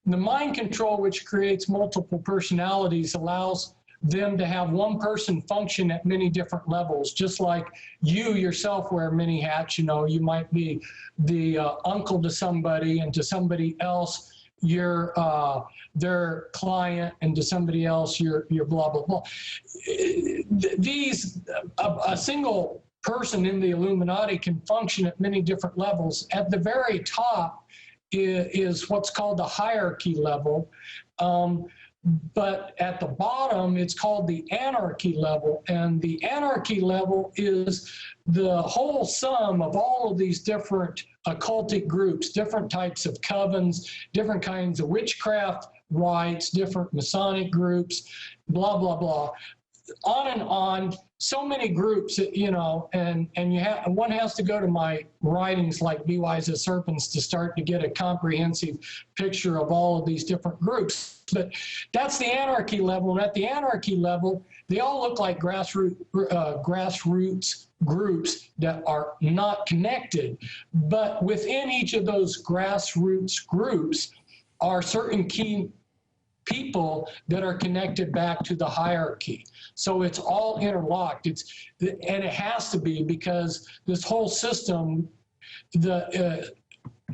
mind control, which creates multiple personalities, allows them to have one person function at many different levels. Just like you yourself wear many hats. You know, you might be the uncle to somebody, and to somebody else you're their client, and to somebody else you're blah blah blah. A single person in the Illuminati can function at many different levels. At the very top is what's called the hierarchy level, but at the bottom it's called the anarchy level, and the anarchy level is the whole sum of all of these different occultic groups, different types of covens, different kinds of witchcraft rites, different Masonic groups, blah blah blah, on and on. So many groups, you know, and one has to go to my writings like Be Wise as Serpents to start to get a comprehensive picture of all of these different groups. But that's the anarchy level, and at the anarchy level, they all look like grassroots groups that are not connected. But within each of those grassroots groups are certain key people that are connected back to the hierarchy. So it's all interlocked. And it has to be, because this whole system,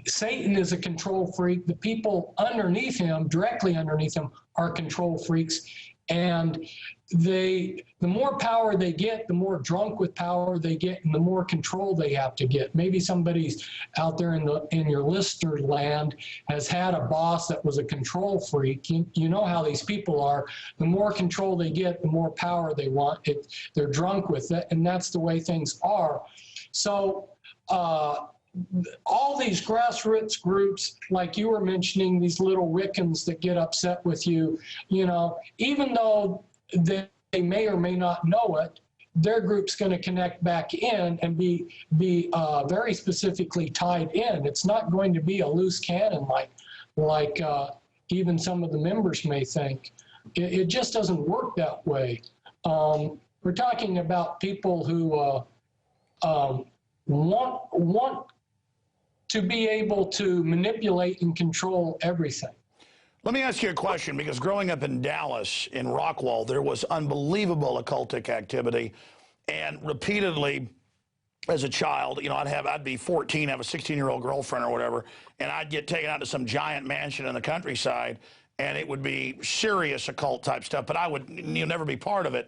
Satan is a control freak. The people underneath him, directly underneath him, are control freaks. And the more power they get, the more drunk with power they get, and the more control they have to get. Maybe somebody's out there in your listener land has had a boss that was a control freak. You know how these people are. The more control they get, the more power they want. They're drunk with it, and that's the way things are. So all these grassroots groups, like you were mentioning, these little Wiccans that get upset with you, you know, even though they may or may not know it, their group's going to connect back in and be very specifically tied in. It's not going to be a loose cannon like even some of the members may think. It just doesn't work that way. We're talking about people who want to be able to manipulate and control everything. Let me ask you a question, because growing up in Dallas, in Rockwall, there was unbelievable occultic activity. And repeatedly, as a child, you know, I'd be 14, have a 16-year-old girlfriend or whatever, and I'd get taken out to some giant mansion in the countryside, and it would be serious occult type stuff, but you'll never be part of it.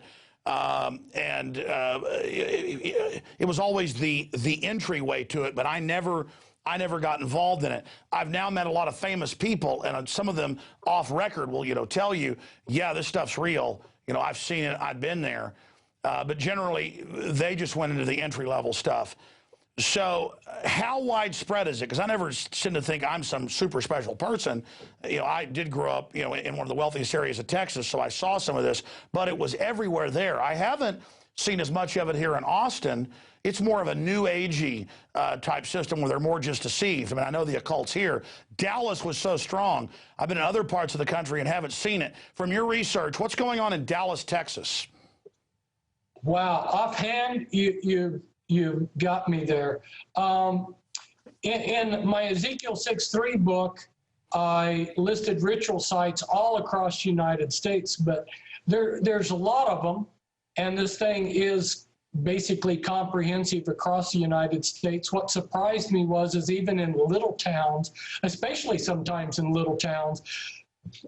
It was always the entryway to it, but I never got involved in it. I've now met a lot of famous people, and some of them off record will, you know, tell you, yeah, this stuff's real. You know, I've seen it, I've been there. But generally, they just went into the entry-level stuff. So how widespread is it? Because I never tend to think I'm some super special person. You know, I did grow up, you know, in one of the wealthiest areas of Texas, so I saw some of this, but it was everywhere there. I haven't seen as much of it here in Austin. It's more of a new agey type system where they're more just deceived. I mean, I know the occult's here. Dallas was so strong. I've been in other parts of the country and haven't seen it. From your research, what's going on in Dallas, Texas? Wow, offhand, you got me there. In my Ezekiel 6:3 book, I listed ritual sites all across the United States, but there's a lot of them, and this thing is basically comprehensive across the United States. What surprised me is even in little towns, especially sometimes in little towns,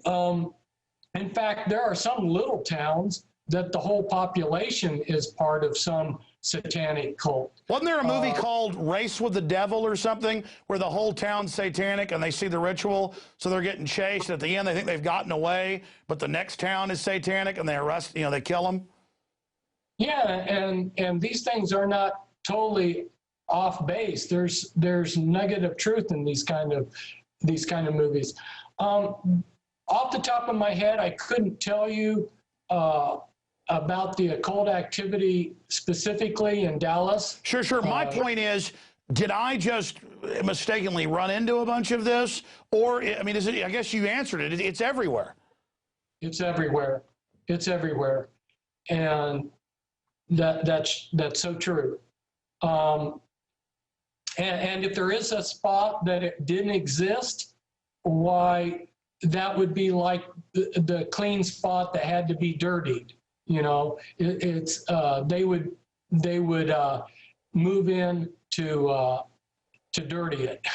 in fact, there are some little towns that the whole population is part of some satanic cult. Wasn't there a movie called Race with the Devil or something where the whole town's satanic and they see the ritual, so they're getting chased. At the end, they think they've gotten away, but the next town is satanic and they arrest, you know, they kill them? Yeah, and these things are not totally off base. There's nugget of truth in these kind of movies. Off the top of my head, I couldn't tell you about the occult activity specifically in Dallas. Sure. My point is, did I just mistakenly run into a bunch of this? Or, I mean, I guess you answered it. It's everywhere. It's everywhere. It's everywhere. And that's so true. And if there is a spot that it didn't exist, why, that would be like the clean spot that had to be dirtied. You know, they would move in to dirty it.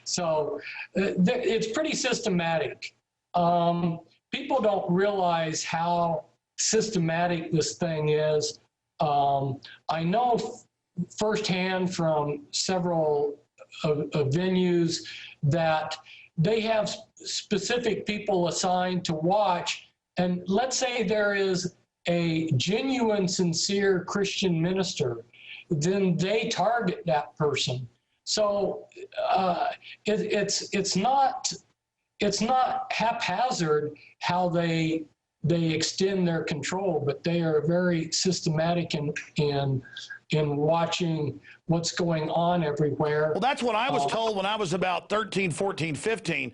So it's pretty systematic. People don't realize how systematic this thing is. I know firsthand from several venues that they have specific people assigned to watch. And let's say there is a genuine, sincere Christian minister, then they target that person. So it's not haphazard how they extend their control, but they are very systematic in watching what's going on everywhere. Well, that's what I was told when I was about 13, 14, 15.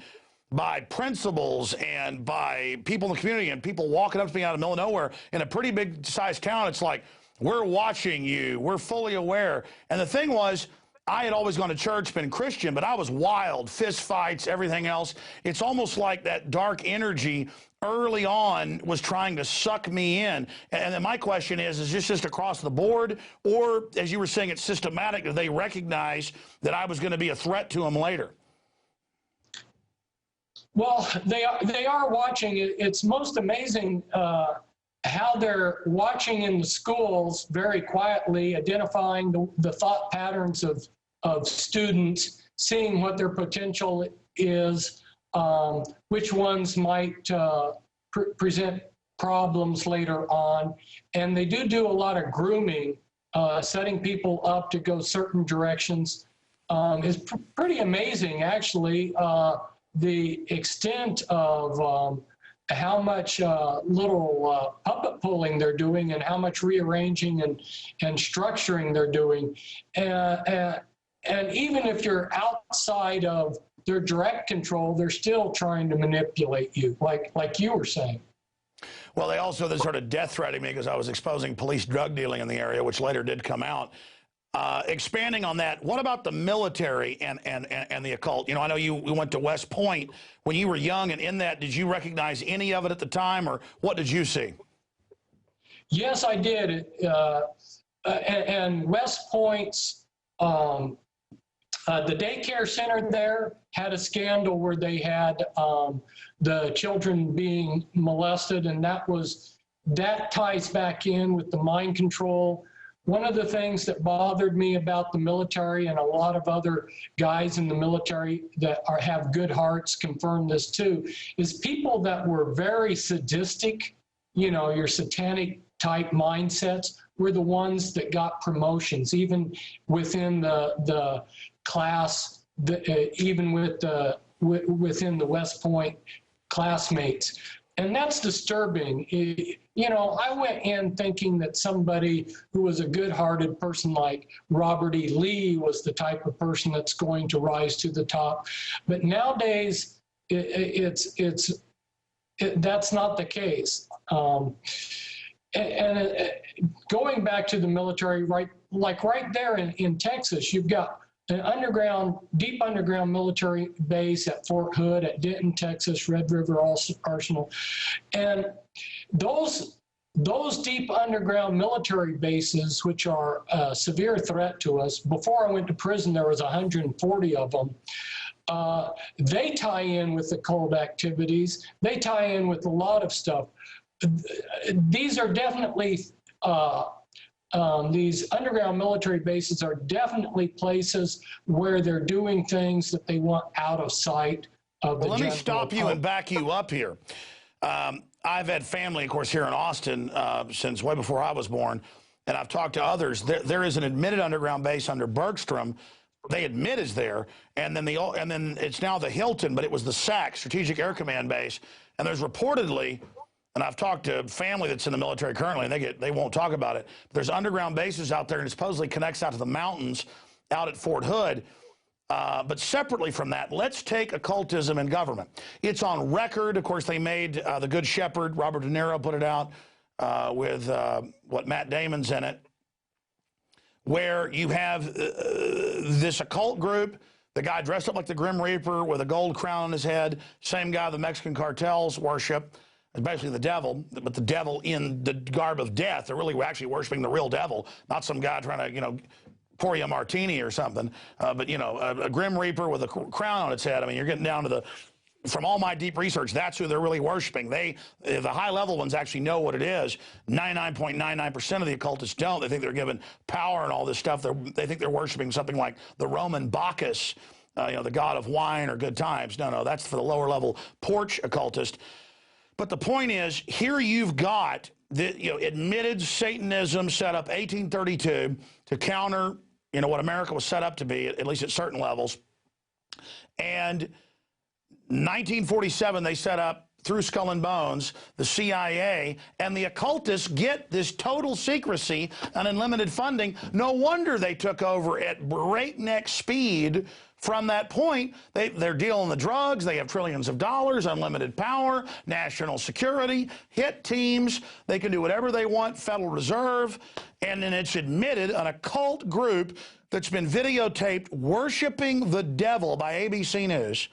By principals and by people in the community and people walking up to me out of the middle of nowhere in a pretty big sized town. It's like, we're watching you. We're fully aware. And the thing was, I had always gone to church, been Christian, but I was wild, fist fights, everything else. It's almost like that dark energy early on was trying to suck me in. And then my question is this just across the board? Or, as you were saying, it's systematic? Do they recognize that I was going to be a threat to them later? Well, they are watching. It's most amazing how they're watching in the schools very quietly, identifying the thought patterns of students, seeing what their potential is, which ones might present problems later on. And they do a lot of grooming, setting people up to go certain directions. It's pretty amazing, actually. The extent of how much little puppet pulling they're doing and how much rearranging and structuring they're doing. And even if you're outside of their direct control, they're still trying to manipulate you, like you were saying. Well, they also sort of death threatening me because I was exposing police drug dealing in the area, which later did come out. Expanding on that, what about the military and the occult? You know, I know we went to West Point. When you were young and in that, did you recognize any of it at the time, or what did you see? Yes, I did. And West Point's, the daycare center there had a scandal where they had the children being molested, and that ties back in with the mind control. One of the things that bothered me about the military, and a lot of other guys in the military that have good hearts confirm this too, is people that were very sadistic, you know, your satanic type mindsets, were the ones that got promotions, even within the class, even within the West Point classmates. And that's disturbing. You know, I went in thinking that somebody who was a good-hearted person like Robert E. Lee was the type of person that's going to rise to the top. But nowadays, that's not the case. Going back to the military, right there in Texas, you've got an deep underground military base at Fort Hood, at Denton, Texas, Red River Arsenal. And those deep underground military bases, which are a severe threat to us, before I went to prison, there was 140 of them. They tie in with occult activities. They tie in with a lot of stuff. These are definitely these underground military bases are definitely places where they're doing things that they want out of sight of the Well, let me stop public. you and back you up here. I've had family, of course, here in Austin since way before I was born, and I've talked to others. There is an admitted underground base under Bergstrom. They admit is there, and then it's now the Hilton, but it was the SAC, Strategic Air Command Base, and there's reportedly. And I've talked to family that's in the military currently, and they won't talk about it. There's underground bases out there, and it supposedly connects out to the mountains out at Fort Hood. But separately from that, let's take occultism in government. It's on record. Of course, they made The Good Shepherd. Robert De Niro put it out with Matt Damon's in it, where you have this occult group, the guy dressed up like the Grim Reaper with a gold crown on his head, same guy the Mexican cartels worship. It's basically the devil, but the devil in the garb of death. They're really actually worshiping the real devil, not some guy trying to, you know, pour you a martini or something. But, you know, a Grim Reaper with a crown on its head. I mean, you're getting down to from all my deep research, that's who they're really worshiping. The high-level ones actually know what it is. 99.99% of the occultists don't. They think they're given power and all this stuff. They think they're worshiping something like the Roman Bacchus, you know, the god of wine or good times. No, that's for the lower-level porch occultist. But the point is, here you've got the admitted Satanism set up 1832 to counter what America was set up to be, at least at certain levels. And 1947 they set up, through Skull and Bones, the CIA, and the occultists get this total secrecy and unlimited funding. No wonder they took over at breakneck speed. From that point, they're dealing the drugs, they have trillions of dollars, unlimited power, national security, hit teams, they can do whatever they want, Federal Reserve, and then it's admitted an occult group that's been videotaped worshiping the devil by ABC News.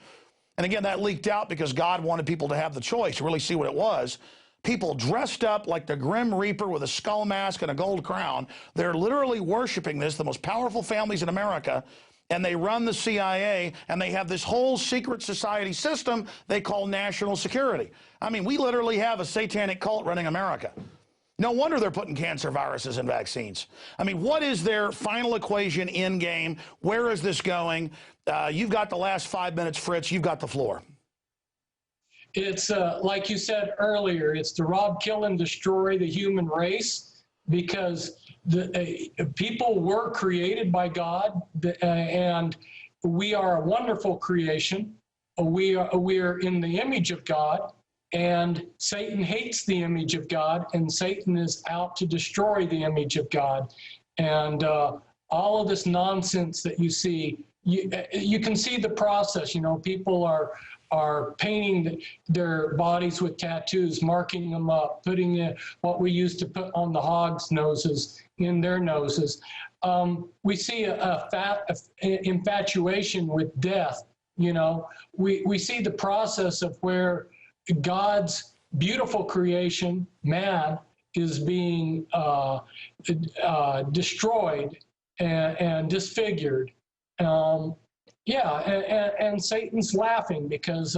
And again, that leaked out because God wanted people to have the choice to really see what it was. People dressed up like the Grim Reaper with a skull mask and a gold crown. They're literally worshiping this, the most powerful families in America. And they run the CIA, and they have this whole secret society system they call national security. I mean, we literally have a satanic cult running America. No wonder they're putting cancer viruses in vaccines. I mean, what is their final equation in game? Where is this going? You've got the last 5 minutes, Fritz. You've got the floor. It's like you said earlier, it's to rob, kill, and destroy the human race, because the people were created by God, and we are a wonderful creation. We are in the image of God, and Satan hates the image of God, and Satan is out to destroy the image of God. And all of this nonsense that you see, you can see the process. You know, people are painting their bodies with tattoos, marking them up, putting in what we used to put on the hogs' noses in their noses. We see a infatuation with death. You know, we see the process of where God's beautiful creation, man, is being destroyed and disfigured. And Satan's laughing because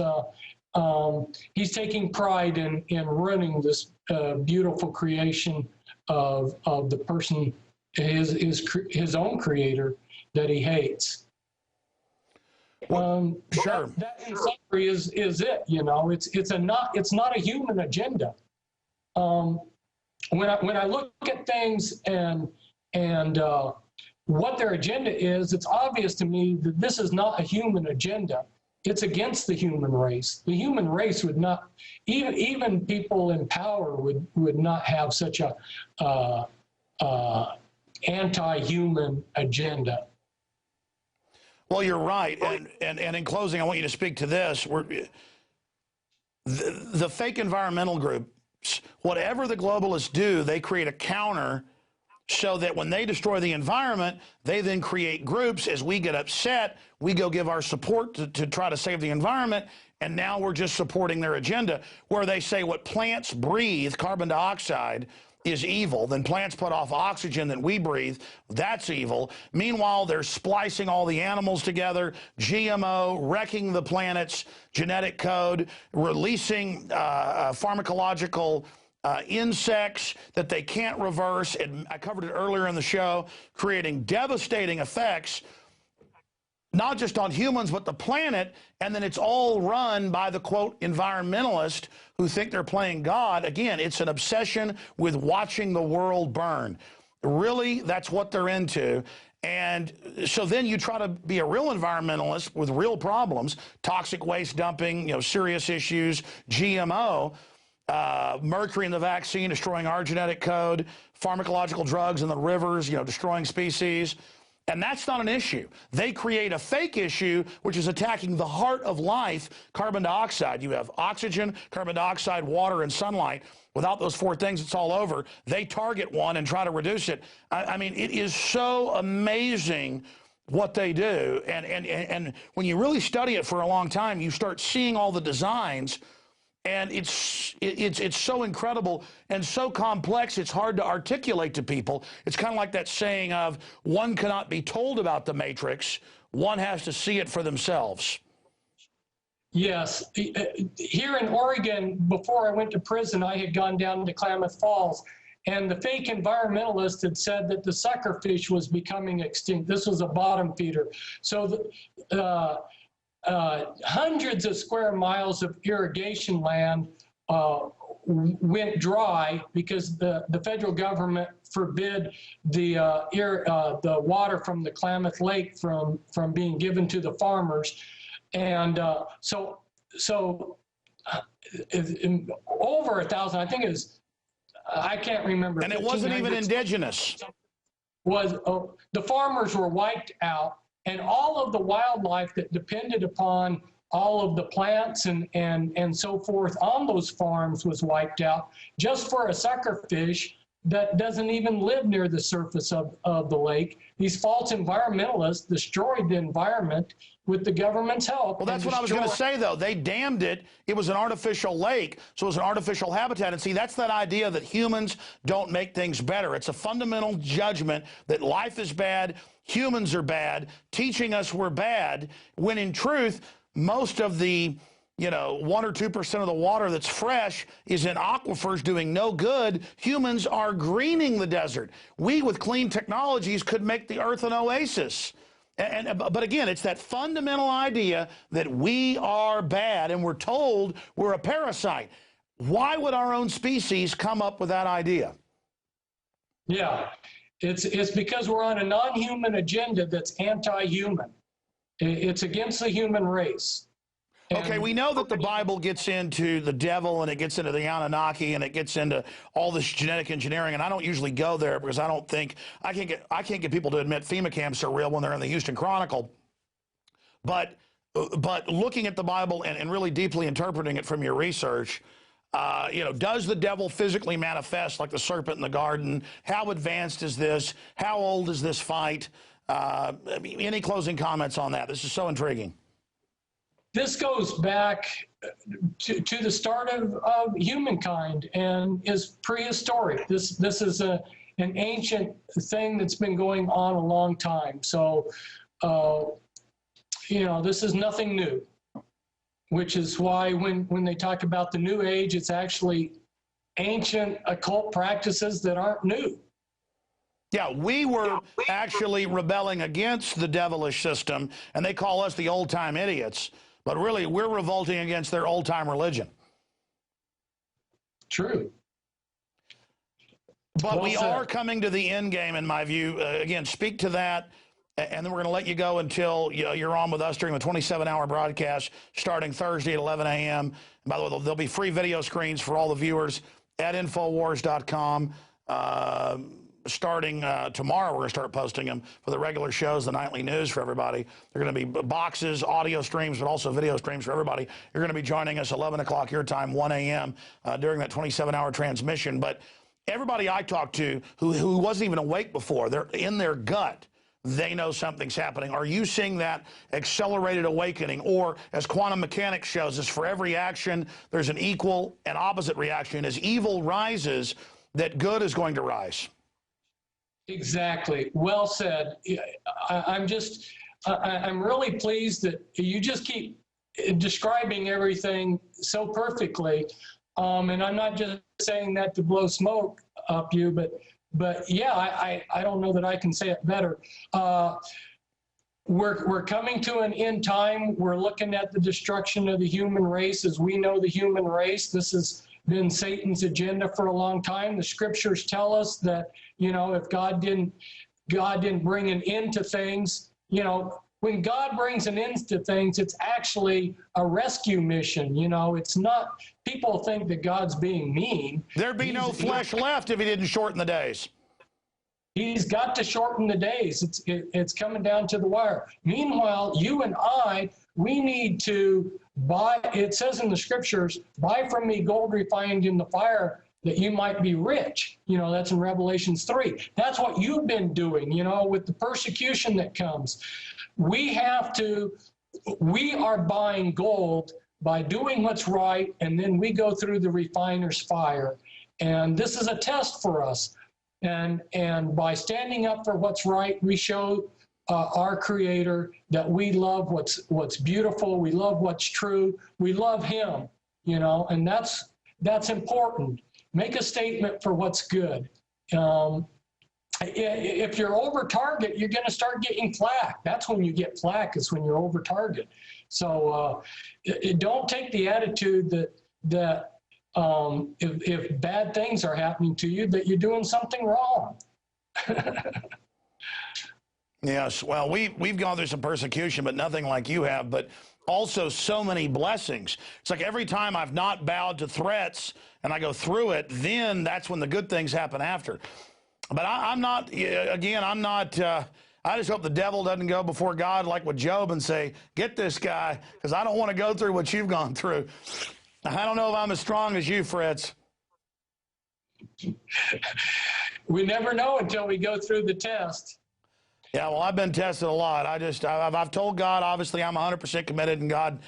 he's taking pride in ruining this beautiful creation of the person, his own creator that he hates. Sure. That in summary is it. You know, it's not a human agenda. When I look at things and what their agenda is, it's obvious to me that this is not a human agenda. It's against the human race. The human race would not, even people in power would not have such a anti-human agenda. Well, you're right. And in closing, I want you to speak to this. The fake environmental groups, whatever the globalists do, they create a counter so that when they destroy the environment, they then create groups. As we get upset, we go give our support to try to save the environment, and now we're just supporting their agenda, where they say what plants breathe, carbon dioxide, is evil. Then plants put off oxygen that we breathe. That's evil. Meanwhile, they're splicing all the animals together, GMO, wrecking the planet's genetic code, releasing pharmacological insects that they can't reverse. And I covered it earlier in the show, creating devastating effects, not just on humans, but the planet. And then it's all run by the, quote, environmentalists who think they're playing God. Again, it's an obsession with watching the world burn. Really, that's what they're into. And so then you try to be a real environmentalist with real problems, toxic waste dumping, you know, serious issues, GMO, mercury in the vaccine, destroying our genetic code, pharmacological drugs in the rivers, you know, destroying species. And that's not an issue. They create a fake issue, which is attacking the heart of life, carbon dioxide. You have oxygen, carbon dioxide, water, and sunlight. Without those four things, it's all over. They target one and try to reduce it. I mean, it is so amazing what they do. And when you really study it for a long time, you start seeing all the designs. And it's so incredible and so complex, it's hard to articulate to people. It's kind of like that saying of, one cannot be told about the Matrix, one has to see it for themselves. Yes. Here in Oregon, before I went to prison, I had gone down to Klamath Falls, and the fake environmentalist had said that the suckerfish was becoming extinct. This was a bottom feeder. So hundreds of square miles of irrigation land went dry because the federal government forbid the water from the Klamath Lake from being given to the farmers. And so over 1,000, I think it was, I can't remember. And it wasn't even indigenous. The farmers were wiped out, and all of the wildlife that depended upon all of the plants and so forth on those farms was wiped out just for a suckerfish that doesn't even live near the surface of the lake. These false environmentalists destroyed the environment with the government's help. Well, that's what I was going to say, though. They damned it. It was an artificial lake, so it was an artificial habitat. And see, that's that idea that humans don't make things better. It's a fundamental judgment that life is bad, humans are bad, teaching us we're bad, when in truth, most of the 1 or 2% of the water that's fresh is in aquifers doing no good. Humans are greening the desert. We, with clean technologies, could make the earth an oasis. But again, it's that fundamental idea that we are bad and we're told we're a parasite. Why would our own species come up with that idea? Yeah, it's because we're on a non-human agenda that's anti-human. It's against the human race. Okay, we know that the Bible gets into the devil and it gets into the Anunnaki and it gets into all this genetic engineering, and I don't usually go there because I don't think I can't get people to admit FEMA camps are real when they're in the Houston Chronicle. But looking at the Bible and really deeply interpreting it from your research, does the devil physically manifest like the serpent in the garden? How advanced is this? How old is this fight? Any closing comments on that? This is so intriguing. this goes back to the start of humankind and is prehistoric. This is an ancient thing that's been going on a long time. So, you know, this is nothing new, which is why when they talk about the New Age, it's actually ancient occult practices that aren't new. Yeah, we were actually rebelling against the devilish system, and they call us the old-time idiots. But really, we're revolting against their old-time religion. True. But Well we said. are coming to the end game, in my view. Again, speak to that, and then we're going to let you go until you're on with us during the 27-hour broadcast starting Thursday at 11 a.m. And by the way, there'll be free video screens for all the viewers at Infowars.com. Starting tomorrow, we're going to start posting them for the regular shows, the nightly news for everybody. They're going to be boxes, audio streams, but also video streams for everybody. You're going to be joining us 11 o'clock your time, 1 a.m. During that 27-hour transmission. But everybody I talked to who wasn't even awake before, they're in their gut, they know something's happening. Are you seeing that accelerated awakening? Or, as quantum mechanics shows us, for every action, there's an equal and opposite reaction. As evil rises, that good is going to rise. Exactly. Well said. I'm really pleased that you just keep describing everything so perfectly. And I'm not just saying that to blow smoke up you, but yeah, I don't know that I can say it better. We're coming to an end time. We're looking at the destruction of the human race as we know the human race. This has been Satan's agenda for a long time. The scriptures tell us that, you know, if God didn't bring an end to things, you know, when God brings an end to things, it's actually a rescue mission. You know, it's not, people think that God's being mean. There'd be no flesh left if he didn't shorten the days. He's got to shorten the days. It's coming down to the wire. Meanwhile, you and I, we need to buy, it says in the scriptures, buy from me gold refined in the fire that you might be rich. You know, that's in Revelations 3. That's what you've been doing, you know, with the persecution that comes. We are buying gold by doing what's right, and then we go through the refiner's fire. And this is a test for us. And by standing up for what's right, we show our Creator that we love what's beautiful, we love what's true, we love Him, you know, and that's important. Make a statement for what's good. If you're over target, you're going to start getting flack. That's when you get flack, is when you're over target. So don't take the attitude that if bad things are happening to you, that you're doing something wrong. Yes, well, we've gone through some persecution, but nothing like you have, but also so many blessings. It's like every time I've not bowed to threats and I go through it, then that's when the good things happen after. But I'm not, again, I'm not, I just hope the devil doesn't go before God like with Job and say, get this guy, because I don't want to go through what you've gone through. I don't know if I'm as strong as you, Fritz. We never know until we go through the test. Yeah, well, I've been tested a lot. I've told God, obviously, I'm 100% committed, and God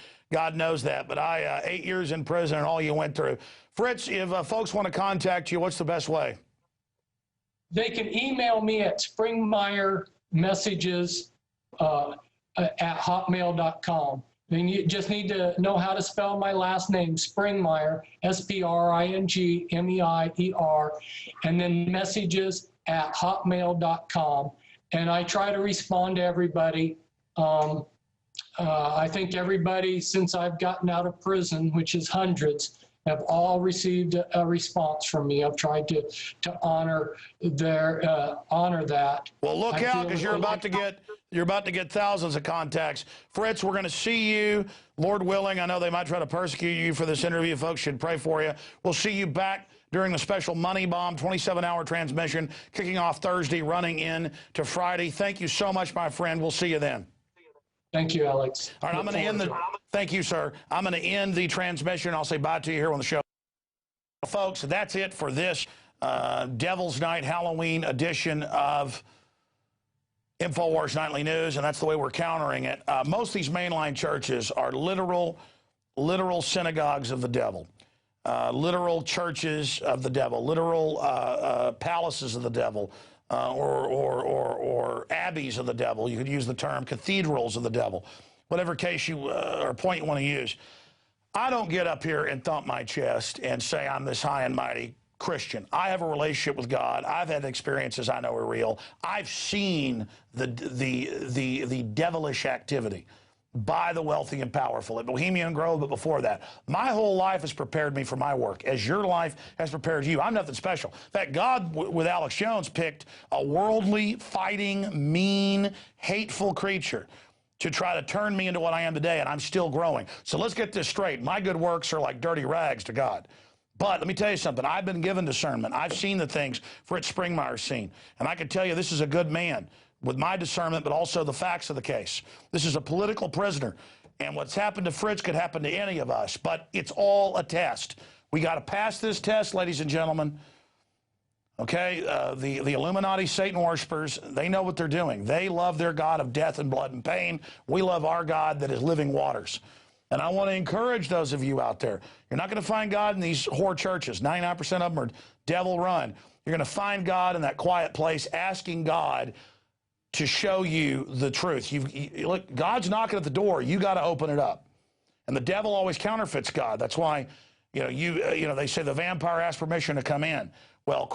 knows that. But 8 years in prison and all you went through. Fritz, if folks want to contact you, what's the best way? They can email me at Springmeier messages at hotmail.com. They just need to know how to spell my last name, Springmeier, Springmeier, and then messages at hotmail.com. And I try to respond to everybody. I think everybody, since I've gotten out of prison, which is hundreds, have all received a response from me. I've tried to honor that. Well, look out, because you're about to get thousands of contacts. Fritz, we're going to see you, Lord willing. I know they might try to persecute you for this interview. Folks should pray for you. We'll see you back during the special Money Bomb 27-hour transmission, kicking off Thursday, running in to Friday. Thank you so much, my friend. We'll see you then. Thank you, Alex. All right, I'm going to end the. Thank you, sir. I'm going to end the transmission. I'll say bye to you here on the show. Folks, that's it for this Devil's Night Halloween edition of Infowars Nightly News, and that's the way we're countering it. Most of these mainline churches are literal synagogues of the devil, literal churches of the devil, literal palaces of the devil, or abbeys of the devil. You could use the term cathedrals of the devil, whatever case you or point you want to use. I don't get up here and thump my chest and say I'm this high and mighty Christian. I have a relationship with God. I've had experiences I know are real. I've seen the devilish activity by the wealthy and powerful at Bohemian Grove, but before that. My whole life has prepared me for my work, as your life has prepared you. I'm nothing special. In fact, God, with Alex Jones, picked a worldly, fighting, mean, hateful creature to try to turn me into what I am today, and I'm still growing. So let's get this straight. My good works are like dirty rags to God. But let me tell you something. I've been given discernment. I've seen the things Fritz Springmeier's seen. And I can tell you this is a good man with my discernment, but also the facts of the case. This is a political prisoner. And what's happened to Fritz could happen to any of us. But it's all a test. We got to pass this test, ladies and gentlemen. Okay? The Illuminati, Satan worshipers, they know what they're doing. They love their God of death and blood and pain. We love our God that is living waters. And I want to encourage those of you out there. You're not going to find God in these whore churches. 99% of them are devil run. You're going to find God in that quiet place, asking God to show you the truth. Look, God's knocking at the door. You got to open it up. And the devil always counterfeits God. That's why, they say the vampire asked permission to come in. Well,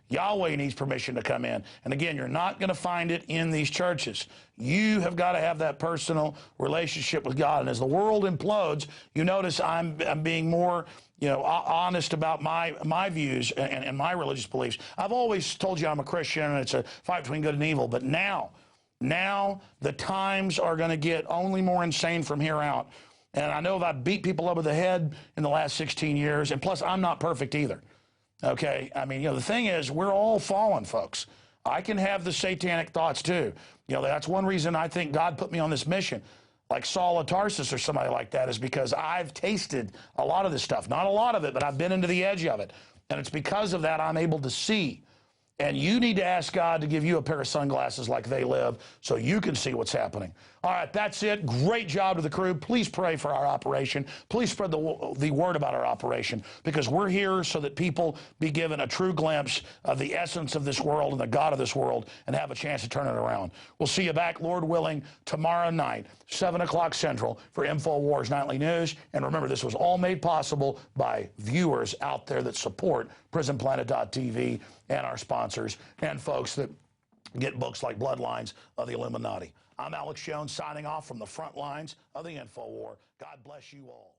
Yahweh needs permission to come in. And again, you're not going to find it in these churches. You have got to have that personal relationship with God. And as the world implodes, you notice I'm being more, honest about my views and my religious beliefs. I've always told you I'm a Christian and it's a fight between good and evil. But now the times are going to get only more insane from here out. And I know I've beat people over the head in the last 16 years. And plus, I'm not perfect either. Okay, I mean, the thing is, we're all fallen, folks. I can have the satanic thoughts too. That's one reason I think God put me on this mission, like Saul of Tarsus or somebody like that, is because I've tasted a lot of this stuff. Not a lot of it, but I've been into the edge of it. And it's because of that I'm able to see. And you need to ask God to give you a pair of sunglasses like they live so you can see what's happening. All right, that's it. Great job to the crew. Please pray for our operation. Please spread the word about our operation, because we're here so that people be given a true glimpse of the essence of this world and the God of this world and have a chance to turn it around. We'll see you back, Lord willing, tomorrow night, 7 o'clock Central for Infowars Nightly News. And remember, this was all made possible by viewers out there that support PrisonPlanet.tv and our sponsors and folks that get books like Bloodlines of the Illuminati. I'm Alex Jones signing off from the front lines of the Infowar. God bless you all.